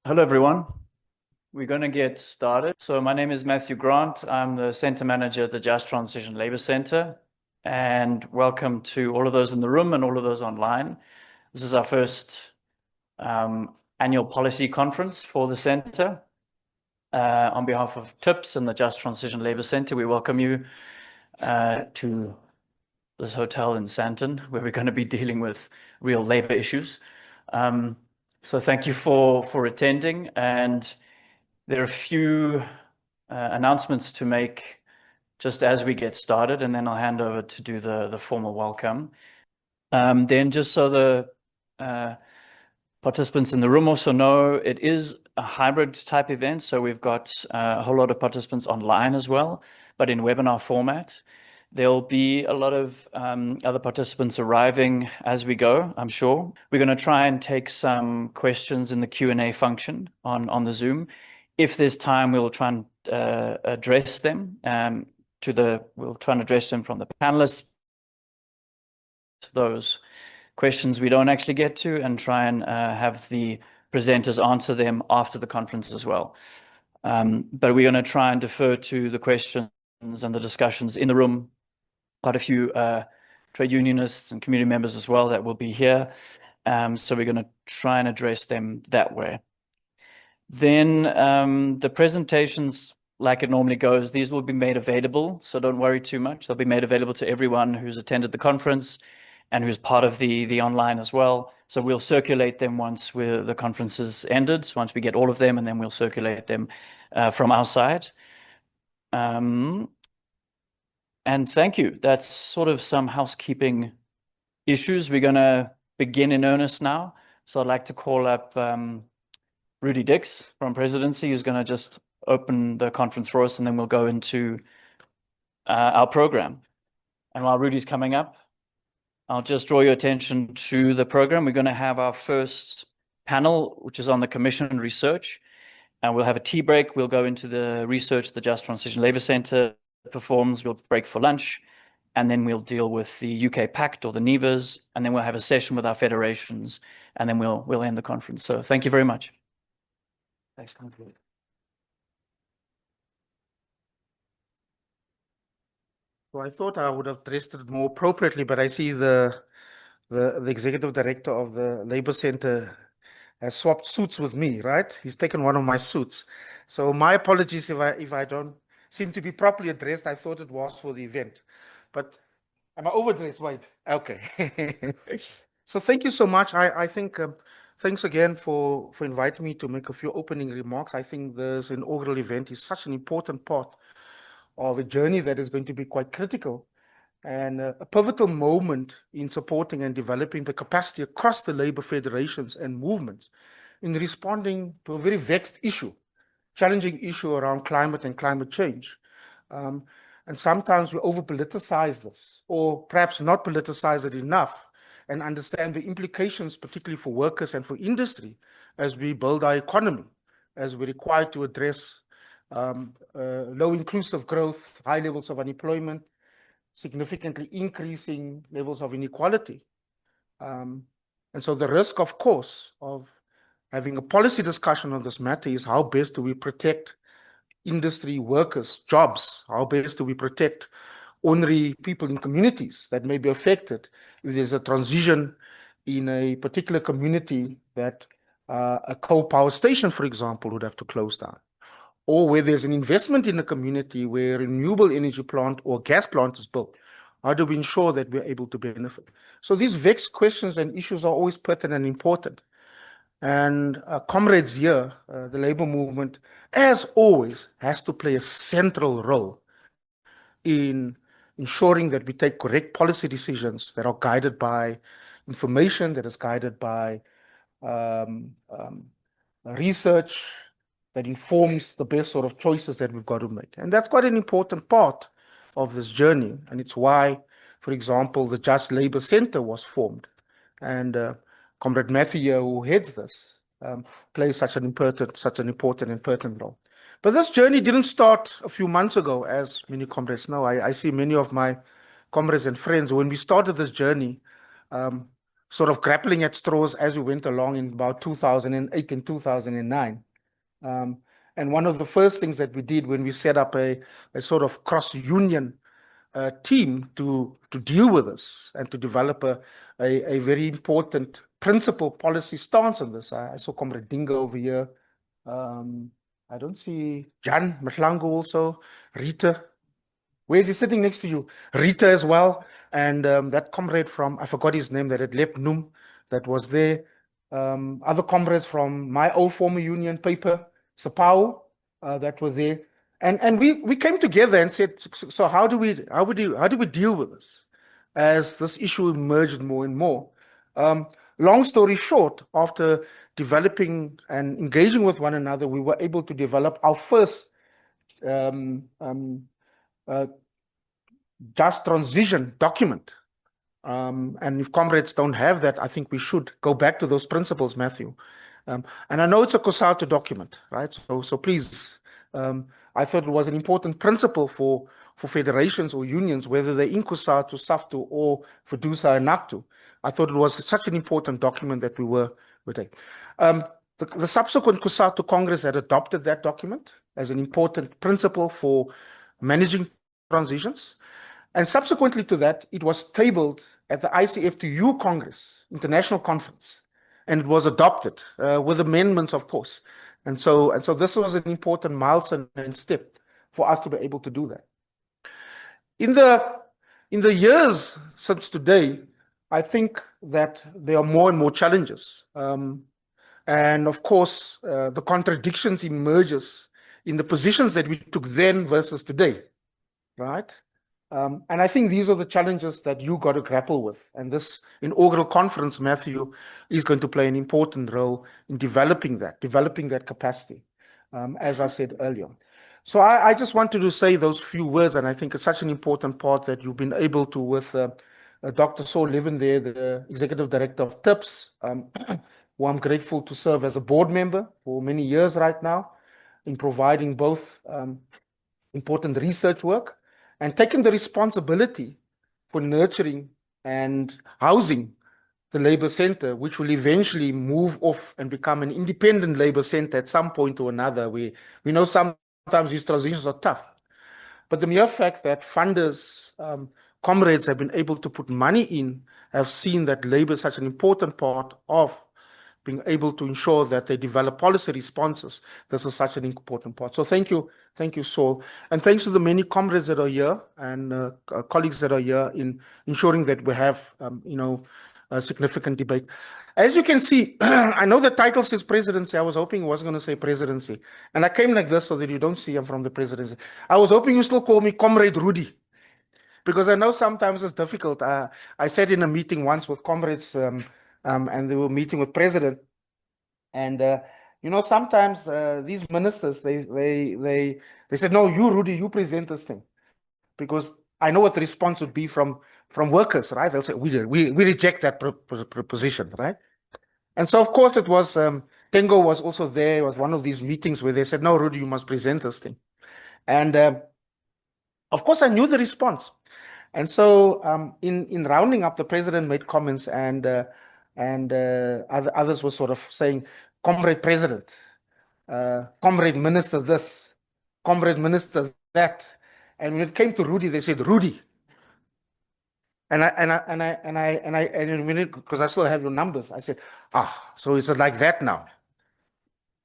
Hello, everyone. We're going to get started. So my name is Matthew Grant. I'm the Center Manager at the Just Transition Labour Centre. And welcome to all of those in the room and all of those online. This is our first annual policy conference for the centre. On behalf of TIPS and the Just Transition Labour Centre, we welcome you to this hotel in Sandton, where we're going to be dealing with real labour issues. So thank you for attending, and there are a few announcements to make just as we get started, and then I'll hand over to do the formal welcome. Then just so the participants in the room also know, it is a hybrid type event, so we've got a whole lot of participants online as well, but in webinar format. There'll be a lot of other participants arriving as we go, I'm sure. We're going to try and take some questions in the Q&A function on the Zoom. If there's time, we'll try and address them we'll try and address them from the panelists to those questions we don't actually get to, and try and have the presenters answer them after the conference as well. But we're going to try and defer to the questions and the discussions in the room. Quite a few trade unionists and community members as well that will be here. So we're going to try and address them that way. Then the presentations, like it normally goes, these will be made available, so don't worry too much. They'll be made available to everyone who's attended the conference and who's part of the online as well. So we'll circulate them once the conference is ended, once we get all of them, and then we'll circulate them from our side. And thank you. That's sort of some housekeeping issues. We're going to begin in earnest now. So I'd like to call up Rudi Dix from Presidency, who's going to just open the conference for us, and then we'll go into our program. And while Rudi's coming up, I'll just draw your attention to the program. We're going to have our first panel, which is on the Commission research. And we'll have a tea break. We'll go into the research the Just Transition Labour Centre performs. We'll break for lunch, and then we'll deal with the UK Pact or the NEVAs, and then we'll have a session with our federations, and then we'll end the conference. So thank you very much. Thanks, Conclude. So I thought I would have dressed it more appropriately, but I see the executive director of the Labour Centre has swapped suits with me, right? He's taken one of my suits. So my apologies if I don't seem to be properly addressed. I thought it was for the event, but am I overdressed? Wait, okay. So thank you so much. I think thanks again for inviting me to make a few opening remarks. I think this inaugural event is such an important part of a journey that is going to be quite critical and a pivotal moment in supporting and developing the capacity across the labor federations and movements in responding to a very vexed issue, challenging issue around climate and climate change. And sometimes we over-politicize this, or perhaps not politicize it enough, and understand the implications, particularly for workers and for industry, as we build our economy, as we're required to address low inclusive growth, high levels of unemployment, significantly increasing levels of inequality. And so the risk, of course, of having a policy discussion on this matter is how best do we protect industry workers' jobs? How best do we protect ordinary people in communities that may be affected if there's a transition in a particular community that a coal power station, for example, would have to close down? Or where there's an investment in a community where a renewable energy plant or gas plant is built. How do we ensure that we're able to benefit? So these vexed questions and issues are always pertinent and important. And comrades here, the labor movement, as always, has to play a central role in ensuring that we take correct policy decisions that are guided by information, that is guided by research, that informs the best sort of choices that we've got to make. And that's quite an important part of this journey. And it's why, for example, the Just Labour Centre was formed. And Comrade Matthew, who heads this, plays such an important and pertinent role. But this journey didn't start a few months ago, as many comrades know. I see many of my comrades and friends. When we started this journey, sort of grappling at straws as we went along in about 2008 and 2009. And one of the first things that we did when we set up a sort of cross-union team to deal with this and to develop a very important principal policy stance on this. I saw Comrade Dingo over here. I don't see Jan Mhlangu also, Rita. Where is he sitting next to you? Rita as well. And that comrade from, I forgot his name, that had left NUM, that was there. Other comrades from my old former union paper, SAPAO, that were there. And we came together and said, so how do we deal with this as this issue emerged more and more? Long story short, after developing and engaging with one another, we were able to develop our first just transition document. And if comrades don't have that, I think we should go back to those principles, Matthew. And I know it's a COSATU document, right? So please, I thought it was an important principle for federations or unions, whether they're in COSATU, SAFTU, or FEDUSA and NACTU. I thought it was such an important document that we were taking. The subsequent COSATU Congress had adopted that document as an important principle for managing transitions. And subsequently to that, it was tabled at the ICF2U Congress, International Conference, and it was adopted with amendments, of course. And so this was an important milestone and step for us to be able to do that. In the years since today, I think that there are more and more challenges. And of course, the contradictions emerges in the positions that we took then versus today, right? And I think these are the challenges that you got to grapple with. And this inaugural conference, Matthew, is going to play an important role in developing that capacity, as I said earlier. So I just wanted to say those few words, and I think it's such an important part that you've been able to, with Dr. Saul Levin there, the Executive Director of TIPS, who I'm grateful to serve as a board member for many years right now, in providing both important research work and taking the responsibility for nurturing and housing the labor center, which will eventually move off and become an independent labor center at some point or another. We know sometimes these transitions are tough, but the mere fact that funders, comrades have been able to put money in, have seen that labor is such an important part of being able to ensure that they develop policy responses. This is such an important part. So thank you, Saul. And thanks to the many comrades that are here and colleagues that are here in ensuring that we have, a significant debate. As you can see, I know the title says Presidency. I was hoping it wasn't going to say Presidency. And I came like this so that you don't see I'm from the Presidency. I was hoping you still call me Comrade Rudi, because I know sometimes it's difficult. I sat in a meeting once with comrades, and they were meeting with President. And, sometimes these ministers, they said, no, you, Rudi, you present this thing. Because I know what the response would be from workers, right? They'll say, we reject that proposition, right? And so, of course, it was, Tengo was also there. It was one of these meetings where they said, no, Rudi, you must present this thing. And, of course, I knew the response. And so in rounding up, the president made comments, and others were sort of saying, Comrade President, Comrade Minister this, Comrade Minister that. And when it came to Rudi, they said, Rudi. And because I still have your numbers, I said, so is it like that now?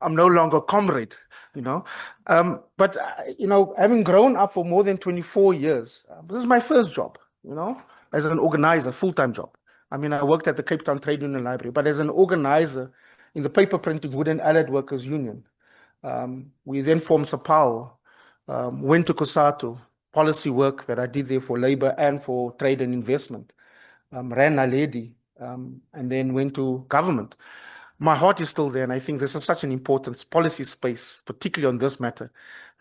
I'm no longer comrade, But, having grown up for more than 24 years, this is my first job, as an organizer, full-time job. I mean, I worked at the Cape Town Trade Union Library, but as an organizer in the paper printing wood and allied workers union. We then formed SAPAO, went to COSATU, policy work that I did there for labor and for trade and investment, ran Naledi, and then went to government. My heart is still there, and I think this is such an important policy space, particularly on this matter,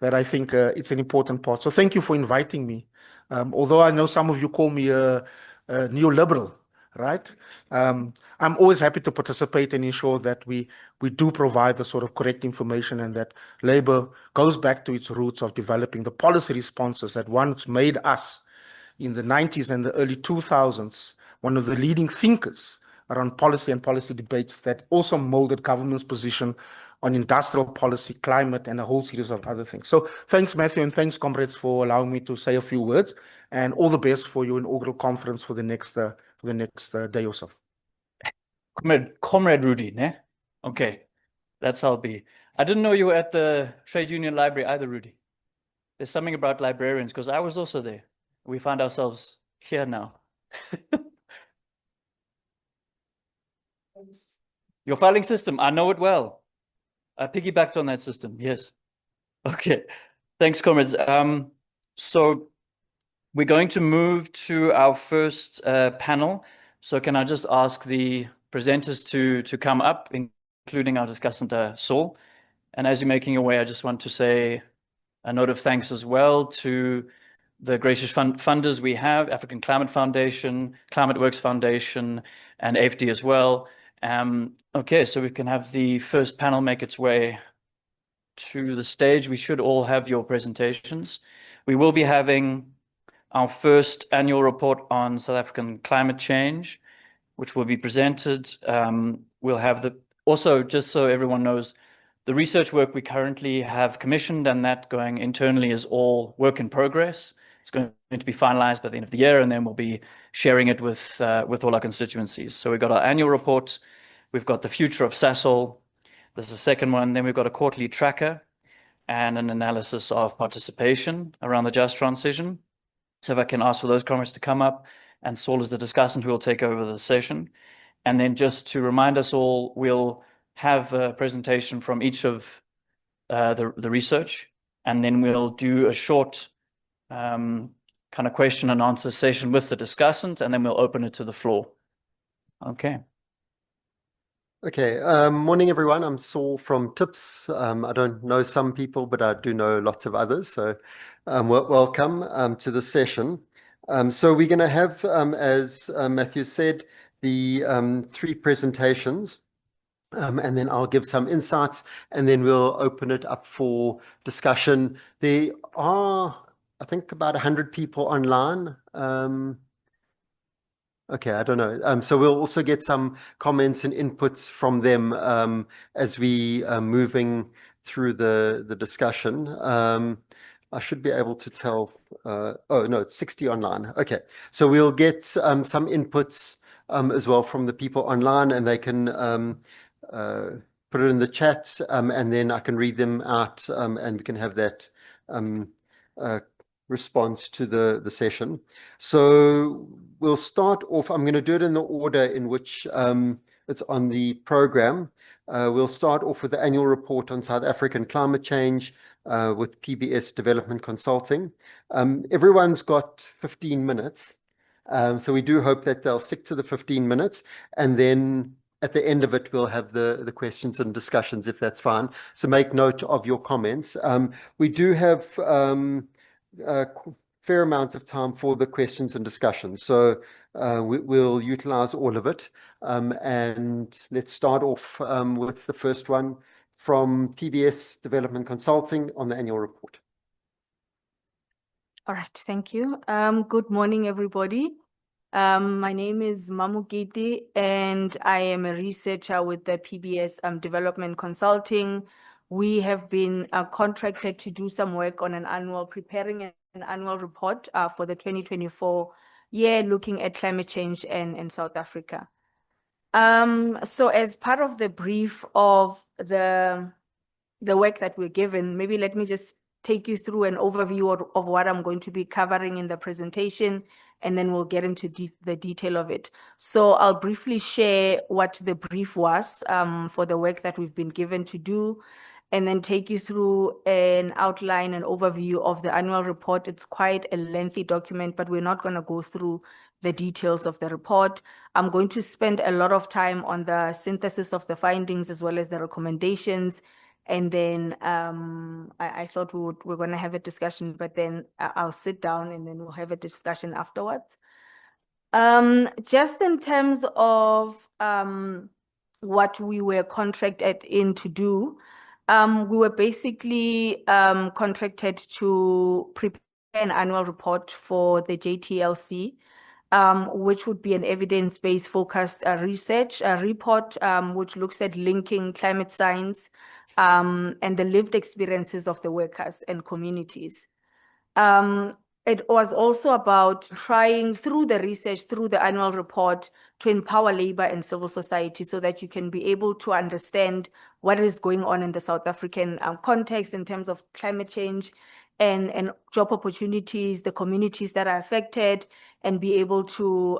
that I think it's an important part. So thank you for inviting me. Although I know some of you call me a neoliberal, right? I'm always happy to participate and ensure that we do provide the sort of correct information, and that labor goes back to its roots of developing the policy responses that once made us in the 90s and the early 2000s one of the leading thinkers around policy and policy debates that also molded government's position on industrial policy, climate, and a whole series of other things. So thanks, Matthew, and thanks, comrades, for allowing me to say a few words, and all the best for your inaugural conference for the next day or so. Comrade Rudi, ne? Okay, that's how it be. I didn't know you were at the trade union library either, Rudi. There's something about librarians, because I was also there. We find ourselves here now. Your filing system, I know it well. I piggybacked on that system, yes. Okay, thanks, comrades. So we're going to move to our first panel. So can I just ask the presenters to come up, including our discussant, Saul. And as you're making your way, I just want to say a note of thanks as well to the gracious funders we have, African Climate Foundation, Climate Works Foundation, and AFD as well. Okay, so we can have the first panel make its way to the stage. We should all have your presentations. We will be having our first annual report on South African climate change, which will be presented. We'll have also, just so everyone knows, the research work we currently have commissioned and that going internally is all work in progress. It's going to be finalized by the end of the year, and then we'll be sharing it with all our constituencies. So we've got our annual report, we've got the future of SASOL, this is the second one, then we've got a quarterly tracker and an analysis of participation around the just transition. So if I can ask for those comments to come up, and Saul is the discussant who will take over the session. And then just to remind us all, we'll have a presentation from each of the research, and then we'll do a short kind of question and answer session with the discussant, and then we'll open it to the floor. Okay. Okay, morning everyone. I'm Saul from TIPS. I don't know some people, but I do know lots of others. So welcome to the session. So we're going to have, as Matthew said, the 3 presentations. And then I'll give some insights, and then we'll open it up for discussion. There are, I think, about 100 people online. Okay, I don't know. So we'll also get some comments and inputs from them as we are moving through the discussion. I should be able to tell. Oh, no, it's 60 online. Okay, so we'll get some inputs as well from the people online, and they can put it in the chat, and then I can read them out, and we can have that response to the session. So we'll start off, I'm going to do it in the order in which it's on the program. We'll start off with the annual report on South African climate change with PBS Development Consulting. Everyone's got 15 minutes. So we do hope that they'll stick to the 15 minutes, and then at the end of it, we'll have the questions and discussions, if that's fine. So make note of your comments. We do have a fair amount of time for the questions and discussions. So we'll utilize all of it. And let's start off with the first one from PBS Development Consulting on the annual report. All right, thank you. Good morning, everybody. My name is Mamokete, and I am a researcher with the PBS Development Consulting. We have been contracted to do some work on preparing an annual report for the 2024 year, looking at climate change in South Africa. So as part of the brief of the work that we're given, maybe let me just take you through an overview of what I'm going to be covering in the presentation, and then we'll get into the detail of it. So I'll briefly share what the brief was for the work that we've been given to do, and then take you through an outline and overview of the annual report. It's quite a lengthy document, but we're not going to go through the details of the report. I'm going to spend a lot of time on the synthesis of the findings as well as the recommendations. And then I thought we're going to have a discussion, but then I'll sit down and then we'll have a discussion afterwards. Just in terms of what we were contracted in to do, we were basically contracted to prepare an annual report for the JTLC which would be an evidence-based focused research report, which looks at linking climate science and the lived experiences of the workers and communities. It was also about trying through the research, through the annual report, to empower labor and civil society so that you can be able to understand what is going on in the South African context in terms of climate change and job opportunities, the communities that are affected, and be able to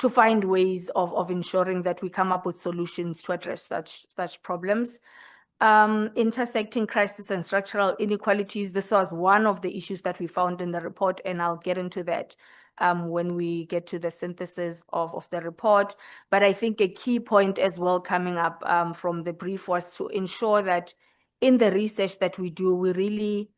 find ways of ensuring that we come up with solutions to address such problems. Intersecting crisis and structural inequalities. This was one of the issues that we found in the report, and I'll get into that when we get to the synthesis of the report. But I think a key point as well coming up from the brief was to ensure that in the research that we do, we really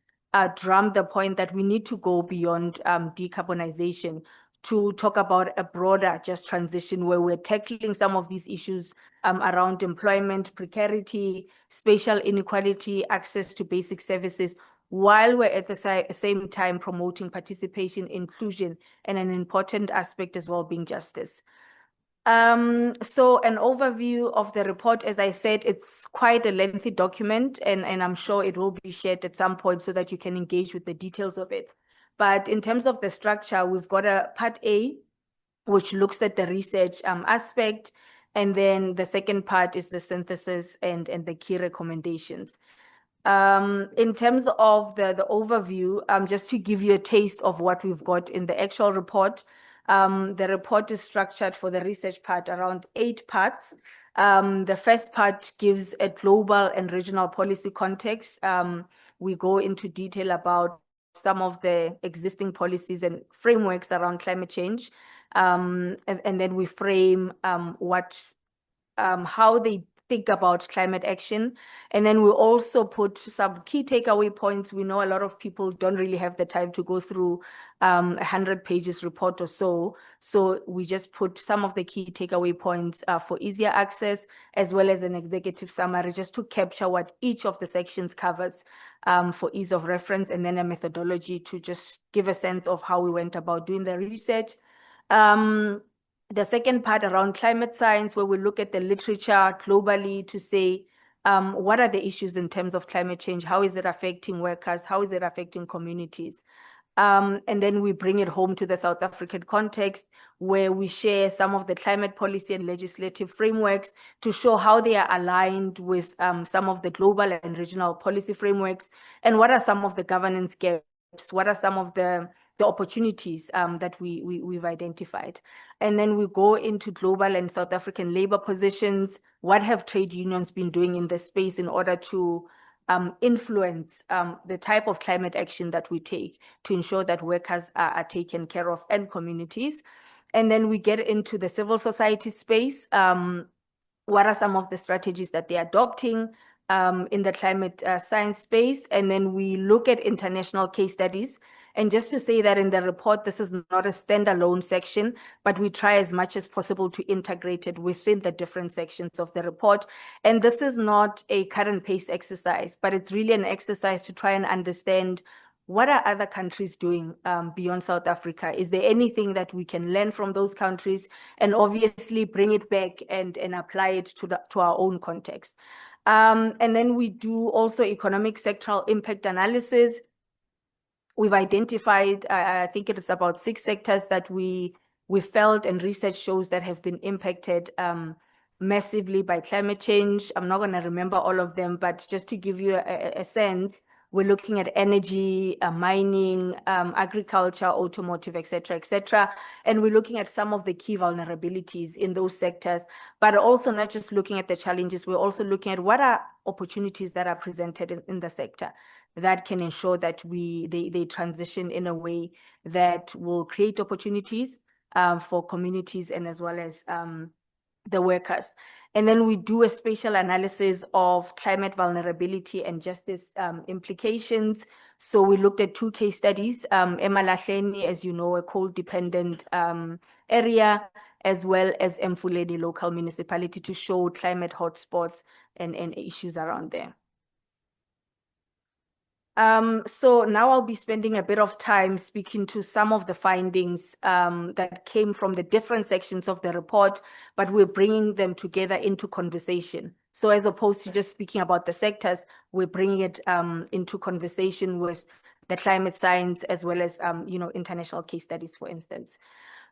drum the point that we need to go beyond decarbonization to talk about a broader just transition where we're tackling some of these issues around employment, precarity, spatial inequality, access to basic services, while we're at the same time promoting participation, inclusion, and an important aspect as well being justice. So an overview of the report, as I said, it's quite a lengthy document, and I'm sure it will be shared at some point so that you can engage with the details of it. But in terms of the structure, we've got a part A, which looks at the research aspect, and then the second part is the synthesis and the key recommendations. In terms of the overview, just to give you a taste of what we've got in the actual report, the report is structured for the research part around 8 parts. The first part gives a global and regional policy context. We go into detail about some of the existing policies and frameworks around climate change. And then we frame how they think about climate action. And then we also put some key takeaway points. We know a lot of people don't really have the time to go through 100 pages report or so. So we just put some of the key takeaway points for easier access, as well as an executive summary, just to capture what each of the sections covers for ease of reference, and then a methodology to just give a sense of how we went about doing the research. The second part around climate science, where we look at the literature globally to say, what are the issues in terms of climate change? How is it affecting workers? How is it affecting communities? And then we bring it home to the South African context, where we share some of the climate policy and legislative frameworks to show how they are aligned with some of the global and regional policy frameworks, and what are some of the governance gaps, what are some of the opportunities that we've identified. And then we go into global and South African labor positions. What have trade unions been doing in this space in order to influence the type of climate action that we take to ensure that workers are taken care of and communities? And then we get into the civil society space. What are some of the strategies that they're adopting in the climate science space? And then we look at international case studies. And just to say that in the report, this is not a standalone section, but we try as much as possible to integrate it within the different sections of the report. And this is not a cut and paste exercise, but it's really an exercise to try and understand what are other countries doing beyond South Africa? Is there anything that we can learn from those countries, and obviously bring it back and apply it to our own context? And then we do also economic sectoral impact analysis. We've identified, I think it is about 6 sectors that we felt, and research shows that have been impacted massively by climate change. I'm not going to remember all of them, but just to give you a sense, we're looking at energy, mining, agriculture, automotive, et cetera, and we're looking at some of the key vulnerabilities in those sectors, but also not just looking at the challenges, we're also looking at what are opportunities that are presented in the sector that can ensure that they transition in a way that will create opportunities for communities and as well as the workers. And then we do a spatial analysis of climate vulnerability and justice implications. So we looked at 2 case studies, Emalahleni, as you know, a coal-dependent area, as well as Mfuleni local municipality, to show climate hotspots and issues around there. So now I'll be spending a bit of time speaking to some of the findings that came from the different sections of the report, but we're bringing them together into conversation. So as opposed to just speaking about the sectors, we're bringing it into conversation with the climate science as well as international case studies, for instance.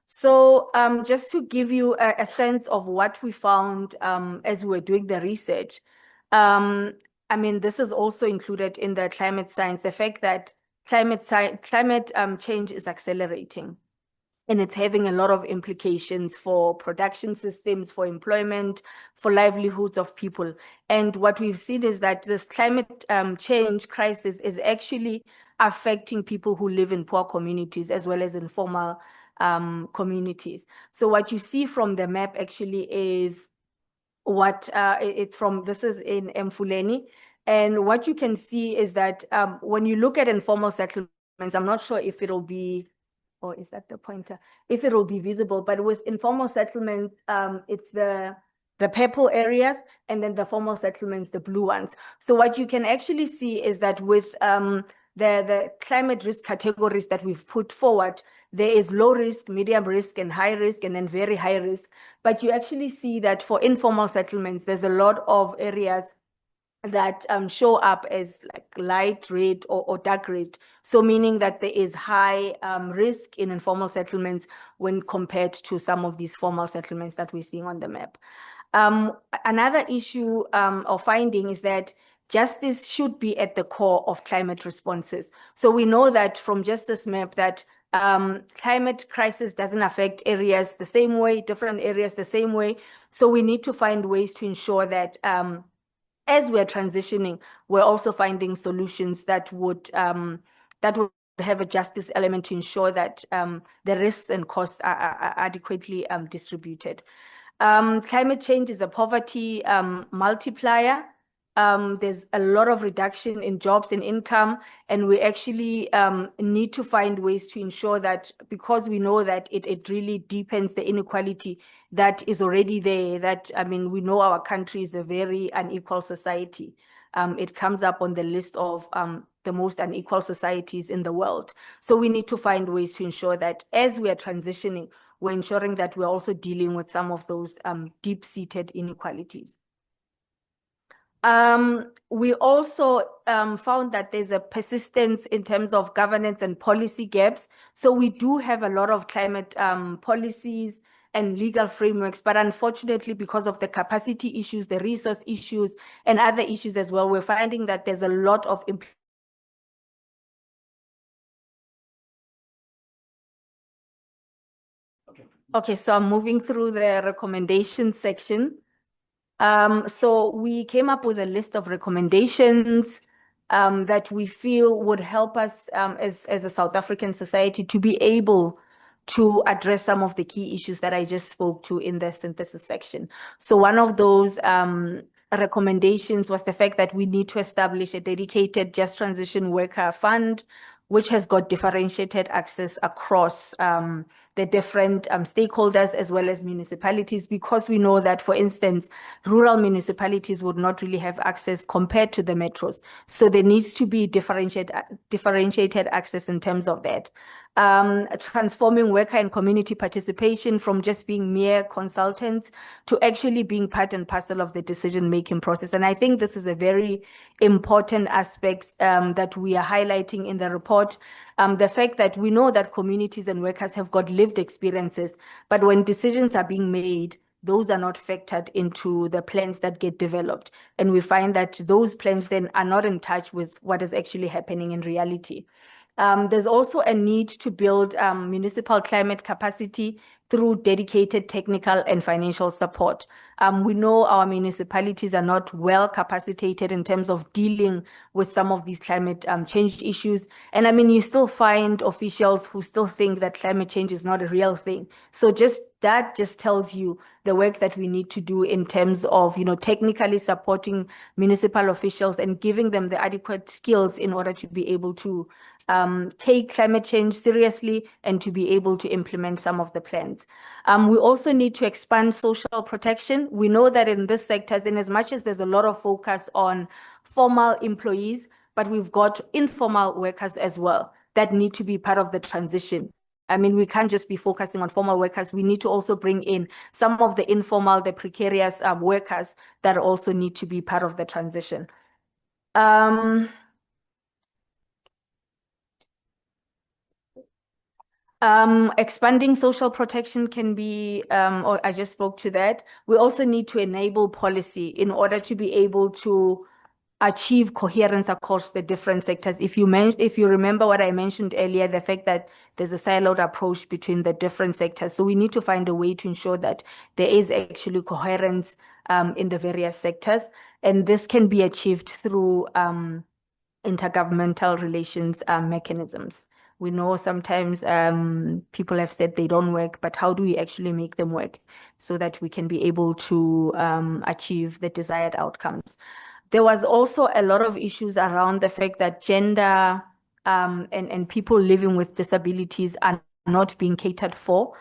So just to give you a sense of what we found as we were doing the research, I mean, this is also included in the climate science, the fact that climate change is accelerating. And it's having a lot of implications for production systems, for employment, for livelihoods of people. And what we've seen is that this climate change crisis is actually affecting people who live in poor communities as well as informal communities. So what you see from the map actually is what it's from, this is in Mfuleni. And what you can see is that when you look at informal settlements, I'm not sure if it'll be, or is that the pointer? If it will be visible, but with informal settlements, it's the purple areas, and then the formal settlements, the blue ones. So what you can actually see is that with the climate risk categories that we've put forward, there is low risk, medium risk, and high risk, and then very high risk. But you actually see that for informal settlements, there's a lot of areas that show up as like light red or dark red. So meaning that there is high risk in informal settlements when compared to some of these formal settlements that we're seeing on the map. Another issue or finding is that justice should be at the core of climate responses. So we know that from just this map that climate crisis doesn't affect areas the same way, different areas the same way. So we need to find ways to ensure that as we're transitioning, we're also finding solutions that would have a justice element to ensure that the risks and costs are adequately distributed. Climate change is a poverty multiplier. There's a lot of reduction in jobs and income, and we actually need to find ways to ensure that, because we know that it really deepens the inequality that is already there, that, I mean, we know our country is a very unequal society. It comes up on the list of the most unequal societies in the world. So we need to find ways to ensure that as we are transitioning, we're ensuring that we're also dealing with some of those deep-seated inequalities. We also found that there's a persistence in terms of governance and policy gaps. So we do have a lot of climate policies and legal frameworks, but unfortunately, because of the capacity issues, the resource issues, and other issues as well, we're finding that there's a lot of Okay, so I'm moving through the recommendation section. So we came up with a list of recommendations that we feel would help us as a South African society to be able to address some of the key issues that I just spoke to in the synthesis section. So one of those recommendations was the fact that we need to establish a dedicated Just Transition Worker Fund, which has got differentiated access across the different stakeholders as well as municipalities, because we know that, for instance, rural municipalities would not really have access compared to the metros. So there needs to be differentiated access in terms of that. Transforming worker and community participation from just being mere consultants to actually being part and parcel of the decision-making process. And I think this is a very important aspect that we are highlighting in the report. The fact that we know that communities and workers have got lived experiences, but when decisions are being made, those are not factored into the plans that get developed. And we find that those plans then are not in touch with what is actually happening in reality. There's also a need to build municipal climate capacity through dedicated technical and financial support. We know our municipalities are not well capacitated in terms of dealing with some of these climate change issues. And I mean, you still find officials who still think that climate change is not a real thing. So that just tells you the work that we need to do in terms of, technically supporting municipal officials and giving them the adequate skills in order to be able to take climate change seriously and to be able to implement some of the plans. We also need to expand social protection. We know that in this sector, in as much as there's a lot of focus on formal employees, but we've got informal workers as well that need to be part of the transition. I mean, we can't just be focusing on formal workers. We need to also bring in some of the informal, the precarious workers that also need to be part of the transition. Expanding social protection can be, or I just spoke to that. We also need to enable policy in order to be able to achieve coherence across the different sectors. If you remember what I mentioned earlier, the fact that there's a siloed approach between the different sectors. So we need to find a way to ensure that there is actually coherence in the various sectors. And this can be achieved through intergovernmental relations mechanisms. We know sometimes people have said they don't work, but how do we actually make them work so that we can be able to achieve the desired outcomes? There was also a lot of issues around the fact that gender and people living with disabilities are not being catered for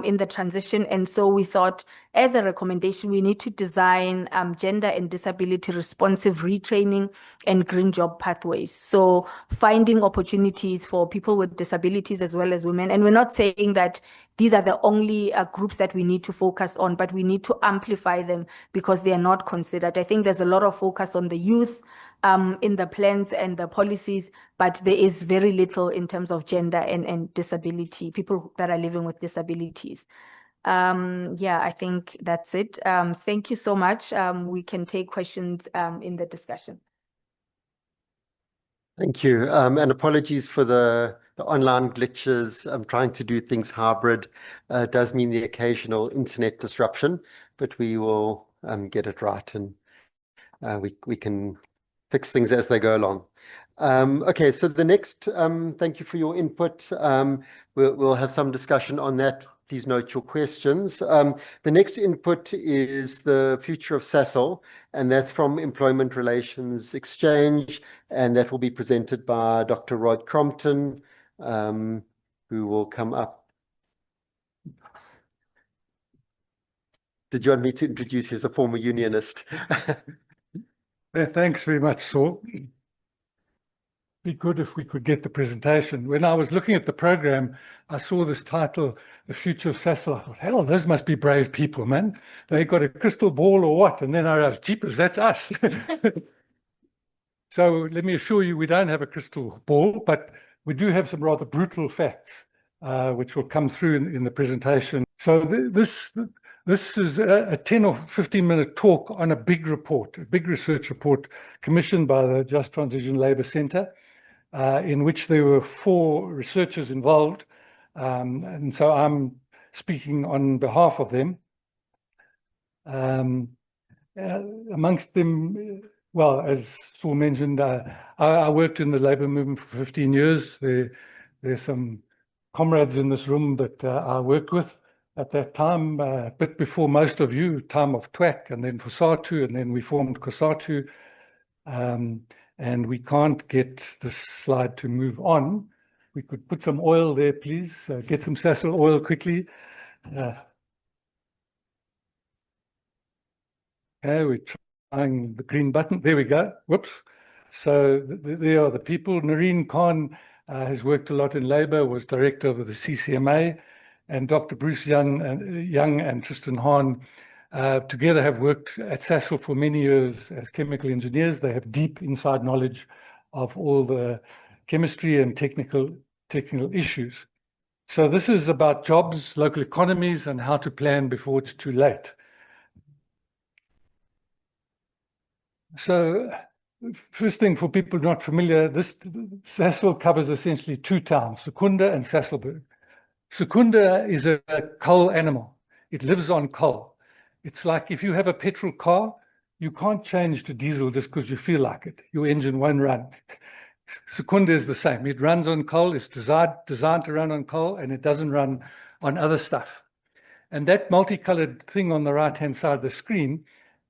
in the transition. And so we thought, as a recommendation, we need to design gender and disability responsive retraining and green job pathways. So finding opportunities for people with disabilities as well as women. And we're not saying that these are the only groups that we need to focus on, but we need to amplify them because they are not considered. I think there's a lot of focus on the youth in the plans and the policies, but there is very little in terms of gender and disability, people that are living with disabilities. Yeah, I think that's it. Thank you so much. We can take questions in the discussion. Thank you. And apologies for the online glitches. I'm trying to do things hybrid. Does mean the occasional internet disruption, but we will get it right, and we can fix things as they go along. Okay, so the next, thank you for your input. We'll have some discussion on that. Please note your questions. The next input is the future of SASOL, and that's from Employment Relations Exchange, and that will be presented by Dr. Rod Crompton, who will come up. Did you want me to introduce you as a former unionist? Thanks very much, Saul. Be good if we could get the presentation. When I was looking at the program, I saw this title, The Future of SASOL. I thought, hell, those must be brave people, man. They got a crystal ball or what? And then I realized, jeepers, that's us. So let me assure you, we don't have a crystal ball, but we do have some rather brutal facts, which will come through in the presentation. So this is a 10 or 15-minute talk on a big report, a big research report commissioned by the Just Transition Labour Centre, in which there were 4 researchers involved. And so I'm speaking on behalf of them. Amongst them, well, as Saul mentioned, I worked in the labour movement for 15 years. There's some comrades in this room that I worked with at that time, a bit before most of you, time of TWAC, and then FOSATU, and then we formed COSATU. And we can't get this slide to move on. We could put some oil there, please. Get some SASOL oil quickly. Okay, we're trying the green button. There we go. Whoops. So there are the people. Noreen Khan has worked a lot in labour, was director of the CCMA, and Dr. Bruce Young and Tristan Hahn together have worked at SASOL for many years as chemical engineers. They have deep inside knowledge of all the chemistry and technical issues. So this is about jobs, local economies, and how to plan before it's too late. So first thing, for people not familiar, this SASOL covers essentially 2 towns, Secunda and Sasolburg. Secunda is a coal animal. It lives on coal. It's like if you have a petrol car, you can't change to diesel just because you feel like it. Your engine won't run. Secunda is the same. It runs on coal. It's designed to run on coal, and it doesn't run on other stuff. And that multicolored thing on the right-hand side of the screen,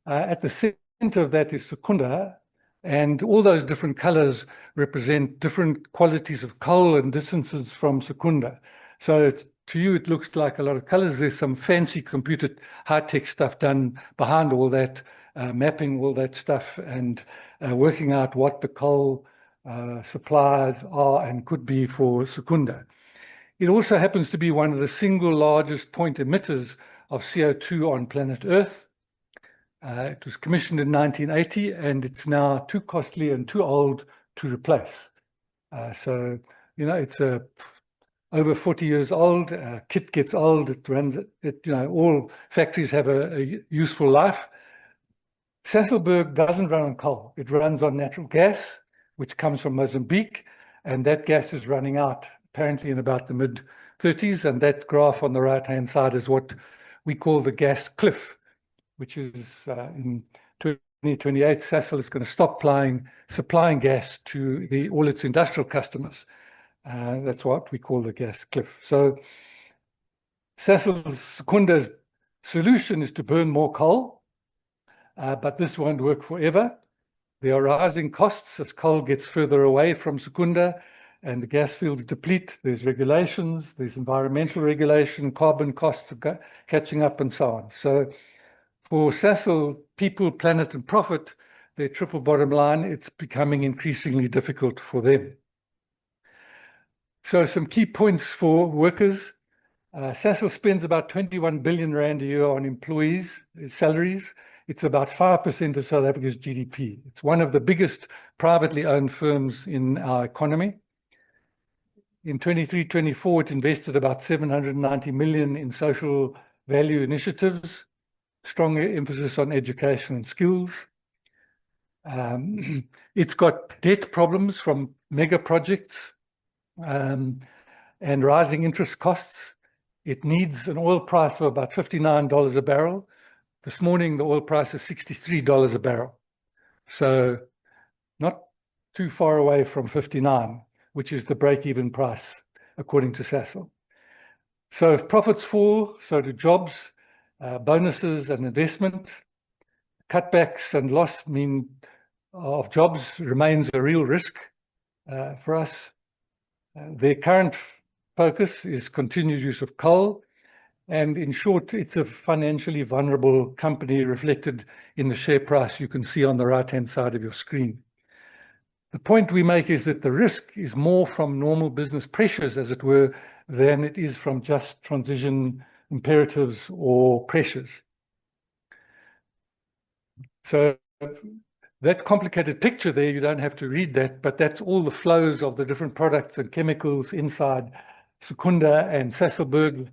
at the center of that is Secunda, and all those different colors represent different qualities of coal and distances from Secunda. So to you, it looks like a lot of colors. There's some fancy computer high-tech stuff done behind all that, mapping all that stuff and working out what the coal suppliers are and could be for Secunda. It also happens to be one of the single largest point emitters of CO2 on planet Earth. It was commissioned in 1980, and it's now too costly and too old to replace. So, you know, it's over 40 years old. Kit gets old. It runs. All factories have a useful life. Sasolburg doesn't run on coal. It runs on natural gas, which comes from Mozambique, and that gas is running out apparently in about the mid-30s. And that graph on the right-hand side is what we call the gas cliff, which is in 2028, Sasol is going to stop supplying gas to all its industrial customers. That's what we call the gas cliff. So Secunda's solution is to burn more coal, but this won't work forever. There are rising costs as coal gets further away from Secunda and the gas fields deplete. There's regulations, there's environmental regulation, carbon costs are catching up, and so on. So for Sasol, people, planet, and profit, their triple bottom line, it's becoming increasingly difficult for them. So some key points for workers. Sasol spends about 21 billion rand a year on employees' salaries. It's about 5% of South Africa's GDP. It's one of the biggest privately owned firms in our economy. In 23-24, it invested about 790 million in social value initiatives, strong emphasis on education and skills. It's got debt problems from mega projects and rising interest costs. It needs an oil price of about $59 a barrel. This morning, the oil price is $63 a barrel. So not too far away from 59, which is the break-even price, according to Sasol. So if profits fall, so do jobs, bonuses and investment. Cutbacks and loss of jobs remains a real risk for us. Their current focus is continued use of coal. And in short, it's a financially vulnerable company reflected in the share price you can see on the right-hand side of your screen. The point we make is that the risk is more from normal business pressures, as it were, than it is from just transition imperatives or pressures. So that complicated picture there, you don't have to read that, but that's all the flows of the different products and chemicals inside Secunda and Sasolburg.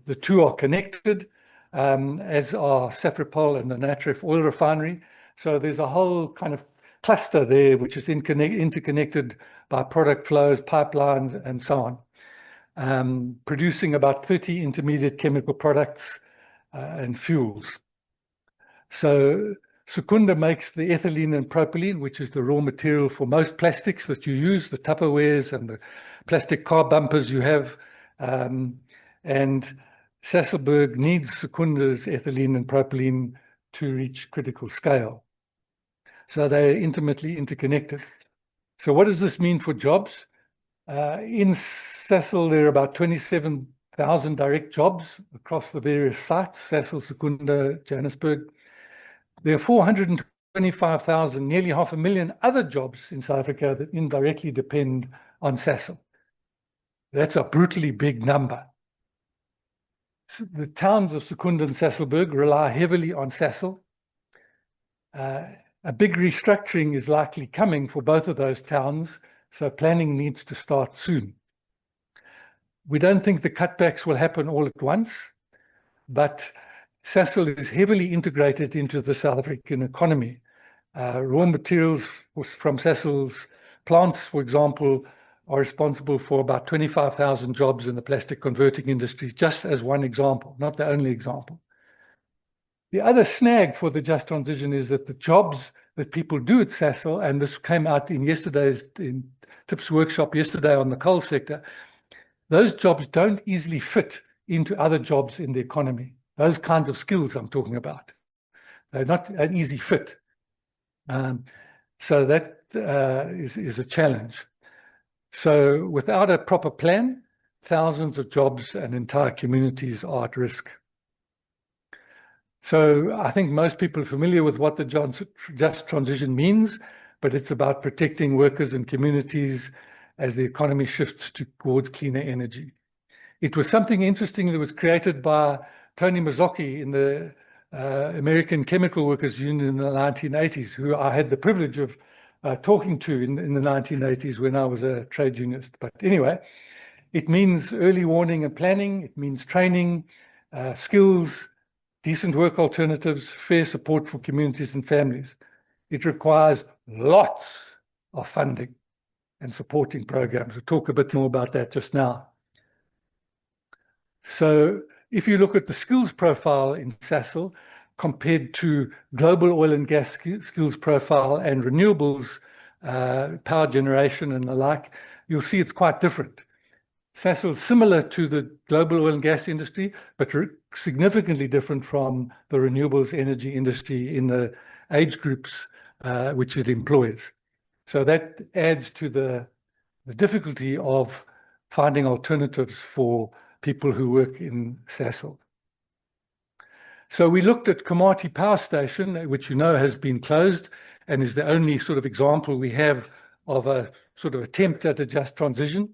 The two are connected, as are Safripol and the Natref oil refinery. So there's a whole kind of cluster there, which is interconnected by product flows, pipelines, and so on, producing about 30 intermediate chemical products and fuels. So Secunda makes the ethylene and propylene, which is the raw material for most plastics that you use, the Tupperwares and the plastic car bumpers you have. And Sasolburg needs Secunda's ethylene and propylene to reach critical scale. So they're intimately interconnected. So what does this mean for jobs? In Sasol, there are about 27,000 direct jobs across the various sites, Sasol, Secunda, Johannesburg. There are 425,000, nearly 500,000 other jobs in South Africa that indirectly depend on Sasol. That's a brutally big number. The towns of Secunda and Sasolburg rely heavily on Sasol. A big restructuring is likely coming for both of those towns, so planning needs to start soon. We don't think the cutbacks will happen all at once, but Sasol is heavily integrated into the South African economy. Raw materials from Sasol's plants, for example, are responsible for about 25,000 jobs in the plastic converting industry, just as one example, not the only example. The other snag for the just transition is that the jobs that people do at Sasol, and this came out in Tip's workshop yesterday on the coal sector, those jobs don't easily fit into other jobs in the economy. Those kinds of skills I'm talking about. They're not an easy fit. So that is a challenge. So without a proper plan, thousands of jobs and entire communities are at risk. So I think most people are familiar with what the just transition means, but it's about protecting workers and communities as the economy shifts towards cleaner energy. It was something interesting that was created by Tony Mazzocchi in the American Chemical Workers Union in the 1980s, who I had the privilege of talking to in the 1980s when I was a trade unionist. But anyway, it means early warning and planning. It means training, skills, decent work alternatives, fair support for communities and families. It requires lots of funding and supporting programs. We'll talk a bit more about that just now. So if you look at the skills profile in SASOL compared to global oil and gas skills profile and renewables, power generation and the like, you'll see it's quite different. SASOL is similar to the global oil and gas industry, but significantly different from the renewables energy industry in the age groups which it employs. So that adds to the difficulty of finding alternatives for people who work in SASOL. So we looked at Komati Power Station, which you know has been closed and is the only sort of example we have of a sort of attempt at a just transition,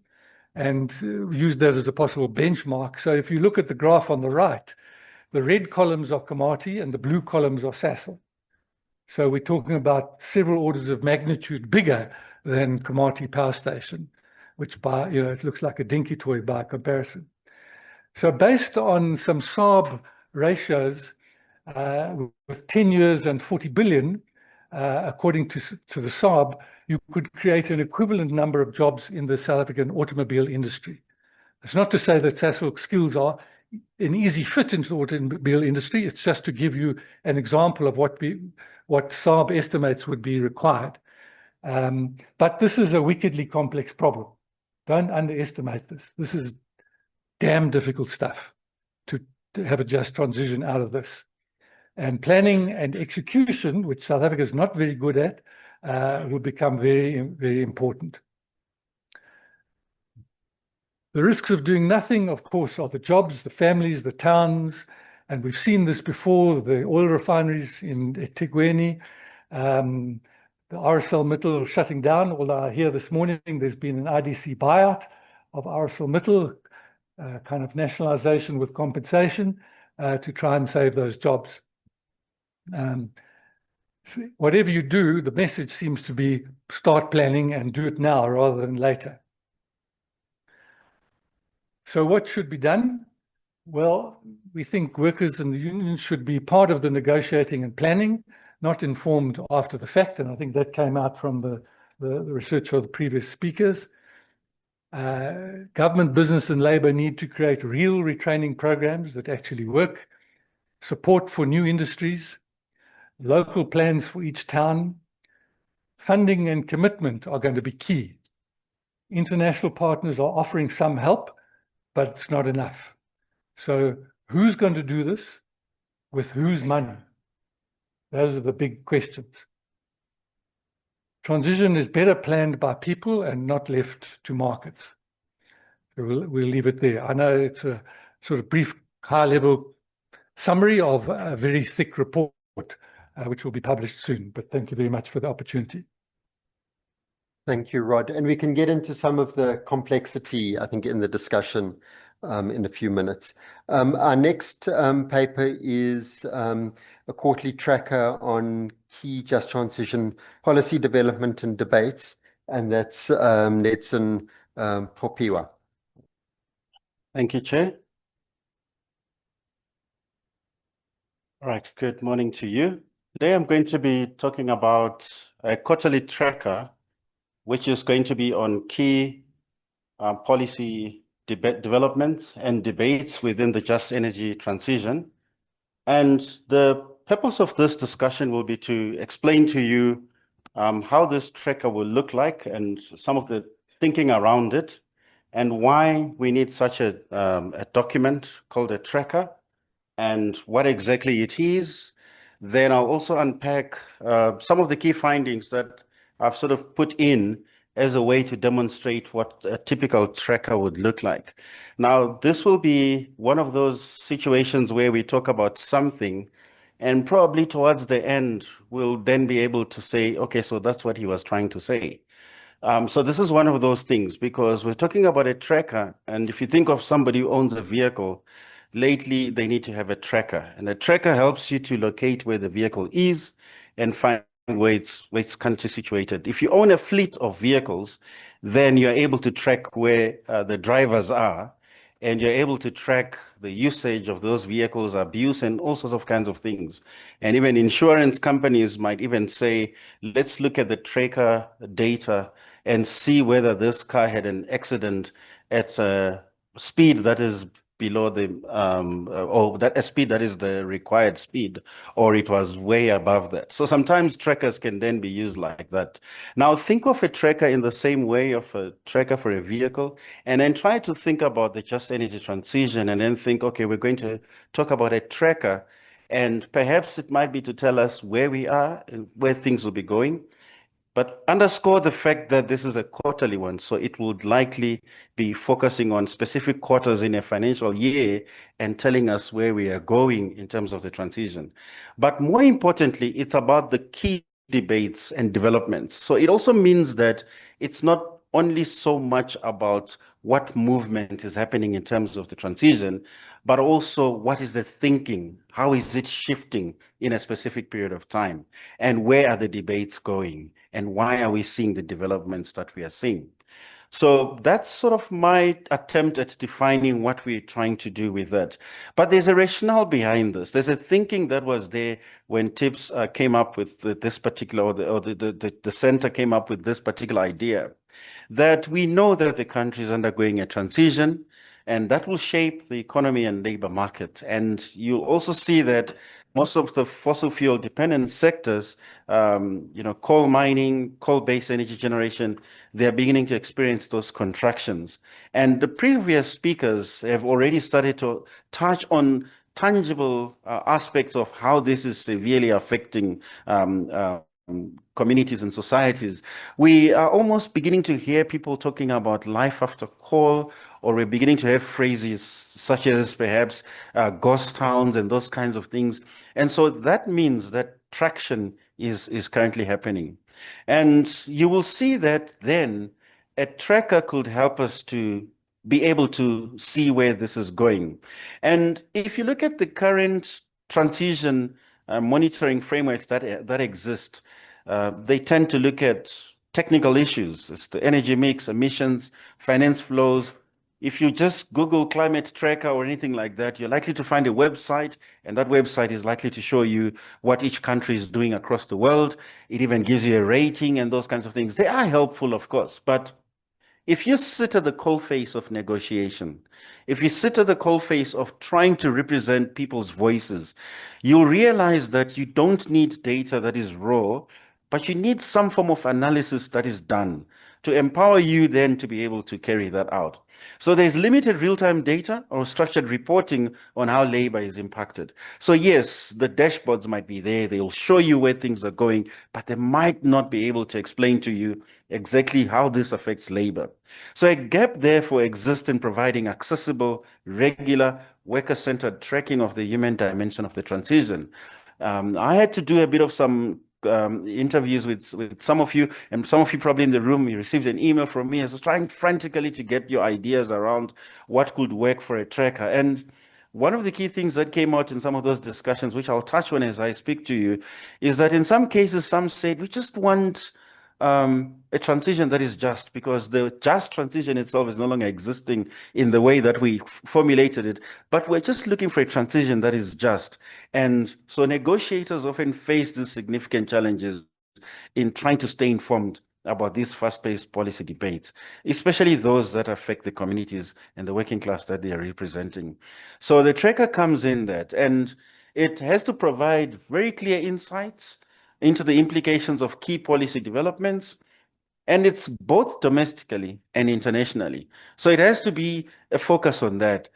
and used that as a possible benchmark. So if you look at the graph on the right, the red columns are Komati and the blue columns are SASOL. So we're talking about several orders of magnitude bigger than Komati Power Station, which by, it looks like a dinky toy by comparison. So based on some SARB ratios with 10 years and 40 billion, according to the SARB, you could create an equivalent number of jobs in the South African automobile industry. It's not to say that SASOL skills are an easy fit into the automobile industry. It's just to give you an example of what SARB estimates would be required. But this is a wickedly complex problem. Don't underestimate this. This is damn difficult stuff to have a just transition out of this. And planning and execution, which South Africa is not very good at, will become very, very important. The risks of doing nothing, of course, are the jobs, the families, the towns, and we've seen this before, the oil refineries in eThekwini, the ArcelorMittal shutting down, although I hear this morning there's been an IDC buyout of ArcelorMittal, kind of nationalization with compensation to try and save those jobs. Whatever you do, the message seems to be start planning and do it now rather than later. So what should be done? Well, we think workers and the unions should be part of the negotiating and planning, not informed after the fact. And I think that came out from the research of the previous speakers. Government, business and labor need to create real retraining programs that actually work, support for new industries, local plans for each town. Funding and commitment are going to be key. International partners are offering some help, but it's not enough. So who's going to do this with whose money? Those are the big questions. Transition is better planned by people and not left to markets. So we'll leave it there. I know it's a sort of brief, high-level summary of a very thick report, which will be published soon. But thank you very much for the opportunity. Thank you, Rod. And we can get into some of the complexity, I think, in the discussion in a few minutes. Our next paper is a quarterly tracker on key just transition policy development and debates, and that's Nedson Pophiwa. Thank you, Chair. All right, good morning to you. Today I'm going to be talking about a quarterly tracker, which is going to be on key policy developments and debates within the just energy transition. And the purpose of this discussion will be to explain to you how this tracker will look like and some of the thinking around it and why we need such a document called a tracker and what exactly it is. Then I'll also unpack some of the key findings that I've sort of put in as a way to demonstrate what a typical tracker would look like. Now, this will be one of those situations where we talk about something And probably towards the end, we'll then be able to say, okay, so that's what he was trying to say. So this is one of those things, because we're talking about a tracker. And if you think of somebody who owns a vehicle, lately they need to have a tracker. And a tracker helps you to locate where the vehicle is and find where it's country situated. If you own a fleet of vehicles, then you're able to track where the drivers are, and you're able to track the usage of those vehicles, abuse, and all sorts of kinds of things. And even insurance companies might even say, let's look at the tracker data and see whether this car had an accident at a speed that is below the or that a speed that is the required speed, or it was way above that. So sometimes trackers can then be used like that. Now think of a tracker in the same way of a tracker for a vehicle, and then try to think about the just energy transition, and then think, okay, we're going to talk about a tracker, and perhaps it might be to tell us where we are and where things will be going. But underscore the fact that this is a quarterly one, so it would likely be focusing on specific quarters in a financial year and telling us where we are going in terms of the transition. But more importantly, it's about the key debates and developments. So it also means that it's not only so much about what movement is happening in terms of the transition, but also what is the thinking, how is it shifting in a specific period of time, and where are the debates going, and why are we seeing the developments that we are seeing. So that's sort of my attempt at defining what we're trying to do with that. But there's a rationale behind this. There's a thinking that was there when TIPS came up with this particular, or the center came up with this particular idea, that we know that the country is undergoing a transition, and that will shape the economy and labor market. And you'll also see that most of the fossil fuel dependent sectors, coal mining, coal-based energy generation, they're beginning to experience those contractions. And the previous speakers have already started to touch on tangible aspects of how this is severely affecting communities and societies. We are almost beginning to hear people talking about life after coal, or we're beginning to have phrases such as perhaps ghost towns and those kinds of things. And so that means that traction is currently happening. And you will see that then a tracker could help us to be able to see where this is going. And if you look at the current transition monitoring frameworks that exist, they tend to look at technical issues. It's the energy mix, emissions, finance flows. If you just Google climate tracker or anything like that, you're likely to find a website, and that website is likely to show you what each country is doing across the world. It even gives you a rating and those kinds of things. They are helpful, of course, but if you sit at the coalface of negotiation, if you sit at the coalface of trying to represent people's voices, you'll realize that you don't need data that is raw, but you need some form of analysis that is done to empower you then to be able to carry that out. So there's limited real-time data or structured reporting on how labor is impacted. So yes, the dashboards might be there, they'll show you where things are going, but they might not be able to explain to you exactly how this affects labor. So a gap therefore exists in providing accessible, regular, worker-centered tracking of the human dimension of the transition. I had to do a bit of some interviews with some of you, and some of you probably in the room, you received an email from me. I was trying frantically to get your ideas around what could work for a tracker. And one of the key things that came out in some of those discussions, which I'll touch on as I speak to you, is that in some cases, some said, we just want a transition that is just, because the just transition itself is no longer existing in the way that we formulated it, but we're just looking for a transition that is just. And so negotiators often face these significant challenges in trying to stay informed about these fast-paced policy debates, especially those that affect the communities and the working class that they are representing. So the tracker comes in that, and it has to provide very clear insights into the implications of key policy developments, and it's both domestically and internationally. So it has to be a focus on that.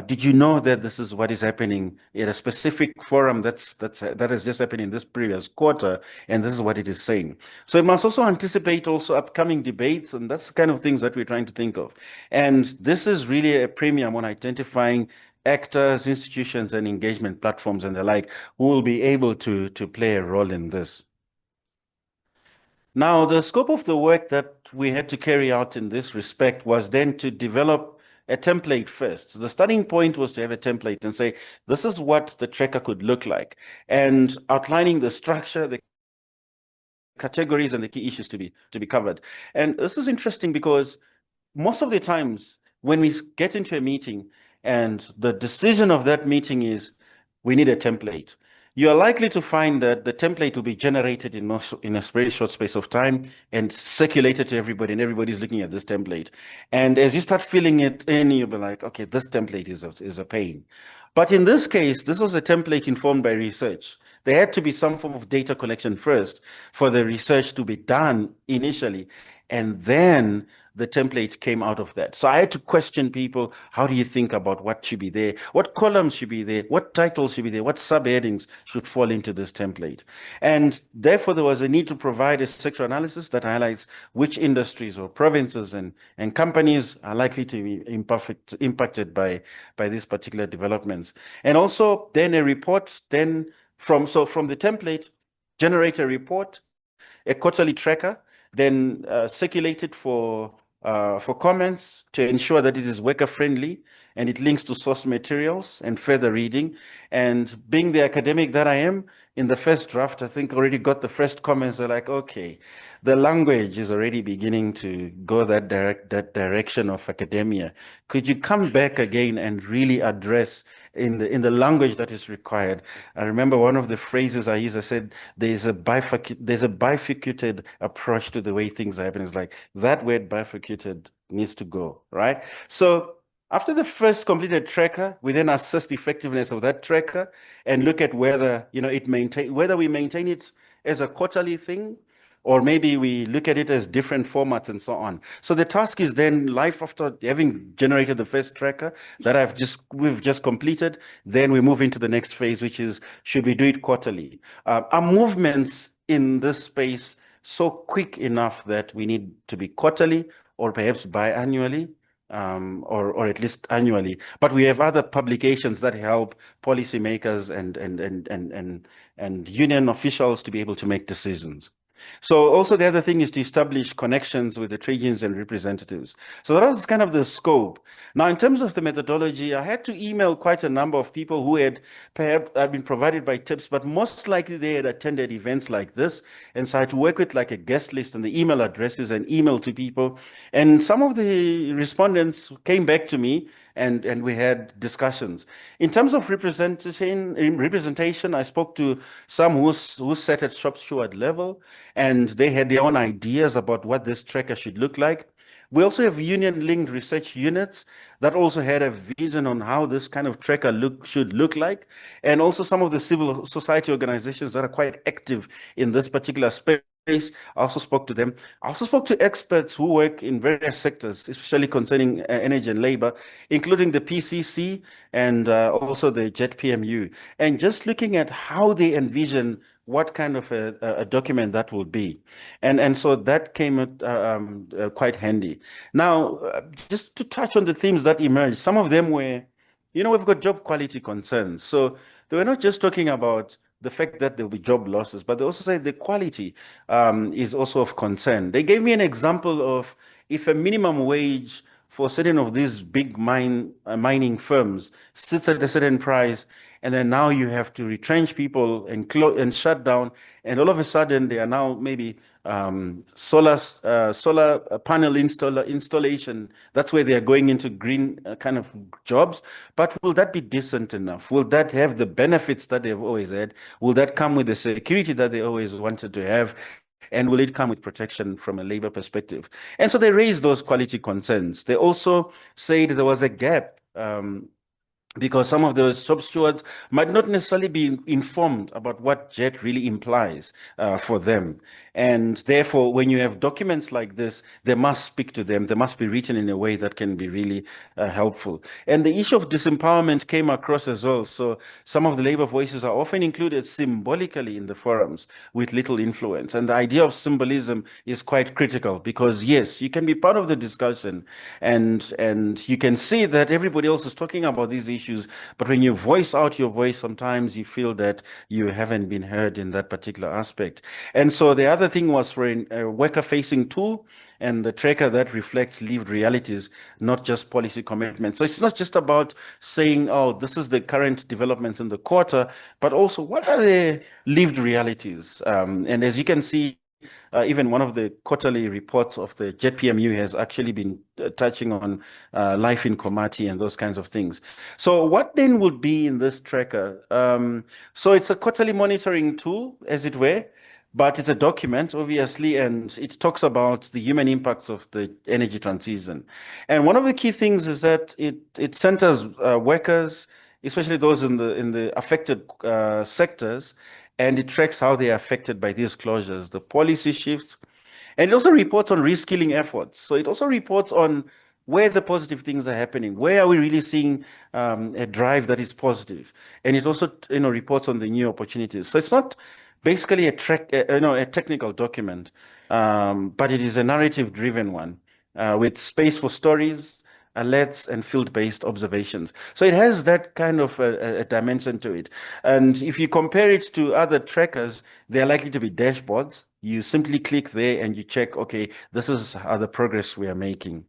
Did you know that this is what is happening in a specific forum that has just happened in this previous quarter, and this is what it is saying. So it must also anticipate also upcoming debates, and that's the kind of things that we're trying to think of. And this is really a premium on identifying actors, institutions, and engagement platforms and the like who will be able to play a role in this. Now, the scope of the work that we had to carry out in this respect was then to develop a template first. The starting point was to have a template and say, this is what the tracker could look like, and outlining the structure, the categories, and the key issues to be covered. And this is interesting because most of the times when we get into a meeting and the decision of that meeting is we need a template, you are likely to find that the template will be generated in a very short space of time and circulated to everybody, and everybody's looking at this template. And as you start filling it in, you'll be like, okay, this template is a pain. But in this case, this was a template informed by research. There had to be some form of data collection first for the research to be done initially, and then the template came out of that. So I had to question people, how do you think about what should be there? What columns should be there? What titles should be there? What subheadings should fall into this template? And therefore, there was a need to provide a sector analysis that highlights which industries or provinces and companies are likely to be impacted by these particular developments. And also then a report, then from the template, generate a report, a quarterly tracker, then circulate it for comments to ensure that it is worker friendly and it links to source materials and further reading. And being the academic that I am, in the first draft, I think already got the first comments. They're like, okay, the language is already beginning to go that direction of academia. Could you come back again and really address in the language that is required? I remember one of the phrases I used, I said, there's a bifurcated approach to the way things happen. It's like that word bifurcated needs to go, right? So after the first completed tracker, we then assess the effectiveness of that tracker and look at whether, whether we maintain it as a quarterly thing, or maybe we look at it as different formats and so on. So the task is then live after having generated the first tracker that we've just completed. Then we move into the next phase, which is, should we do it quarterly? Are movements in this space so quick enough that we need to be quarterly or perhaps biannually? Or at least annually, but we have other publications that help policymakers and union officials to be able to make decisions. So also the other thing is to establish connections with the trade unions and representatives. So that was kind of the scope. Now, in terms of the methodology, I had to email quite a number of people who had perhaps been provided by tips, but most likely they had attended events like this. And so I had to work with like a guest list and the email addresses and email to people. And some of the respondents came back to me and we had discussions. In terms of representation, I spoke to some who sat at shop steward level, and they had their own ideas about what this tracker should look like. We also have union-linked research units that also had a vision on how this kind of tracker should look like, and also some of the civil society organizations that are quite active in this particular space. I also spoke to them. I also spoke to experts who work in various sectors, especially concerning energy and labor, including the PCC and also the JTPMU, and just looking at how they envision what kind of a document that will be. And so that came quite handy. Now, just to touch on the themes that emerged, some of them were, we've got job quality concerns. So they were not just talking about the fact that there will be job losses, but they also say the quality is also of concern. They gave me an example of if a minimum wage for certain of these big mining firms sits at a certain price, and then now you have to retrench people and shut down, and all of a sudden they are now maybe solar panel installation. That's where they are going into green kind of jobs. But will that be decent enough? Will that have the benefits that they've always had? Will that come with the security that they always wanted to have? And will it come with protection from a labor perspective? And so they raised those quality concerns. They also said there was a gap because some of those shop stewards might not necessarily be informed about what JET really implies for them. And therefore, when you have documents like this, they must speak to them. They must be written in a way that can be really helpful. And the issue of disempowerment came across as well. So some of the labor voices are often included symbolically in the forums with little influence. And the idea of symbolism is quite critical because, yes, you can be part of the discussion and you can see that everybody else is talking about these issues, issues, but when you voice out your voice, sometimes you feel that you haven't been heard in that particular aspect. And so the other thing was for a worker-facing tool and the tracker that reflects lived realities, not just policy commitments. So it's not just about saying, oh, this is the current developments in the quarter, but also what are the lived realities? And as you can see, even one of the quarterly reports of the JPMU has actually been touching on life in Komati and those kinds of things. So what then would be in this tracker? So it's a quarterly monitoring tool, as it were, but it's a document, obviously, and it talks about the human impacts of the energy transition. And one of the key things is that it centers workers, especially those in the affected sectors, and it tracks how they are affected by these closures, the policy shifts, and it also reports on reskilling efforts. So it also reports on where the positive things are happening, where are we really seeing a drive that is positive, and it also reports on the new opportunities. So it's not basically a technical document, but it is a narrative-driven one with space for stories, alerts, and field-based observations. So it has that kind of a dimension to it. And if you compare it to other trackers, they're likely to be dashboards. You simply click there and you check, okay, this is how the progress we are making.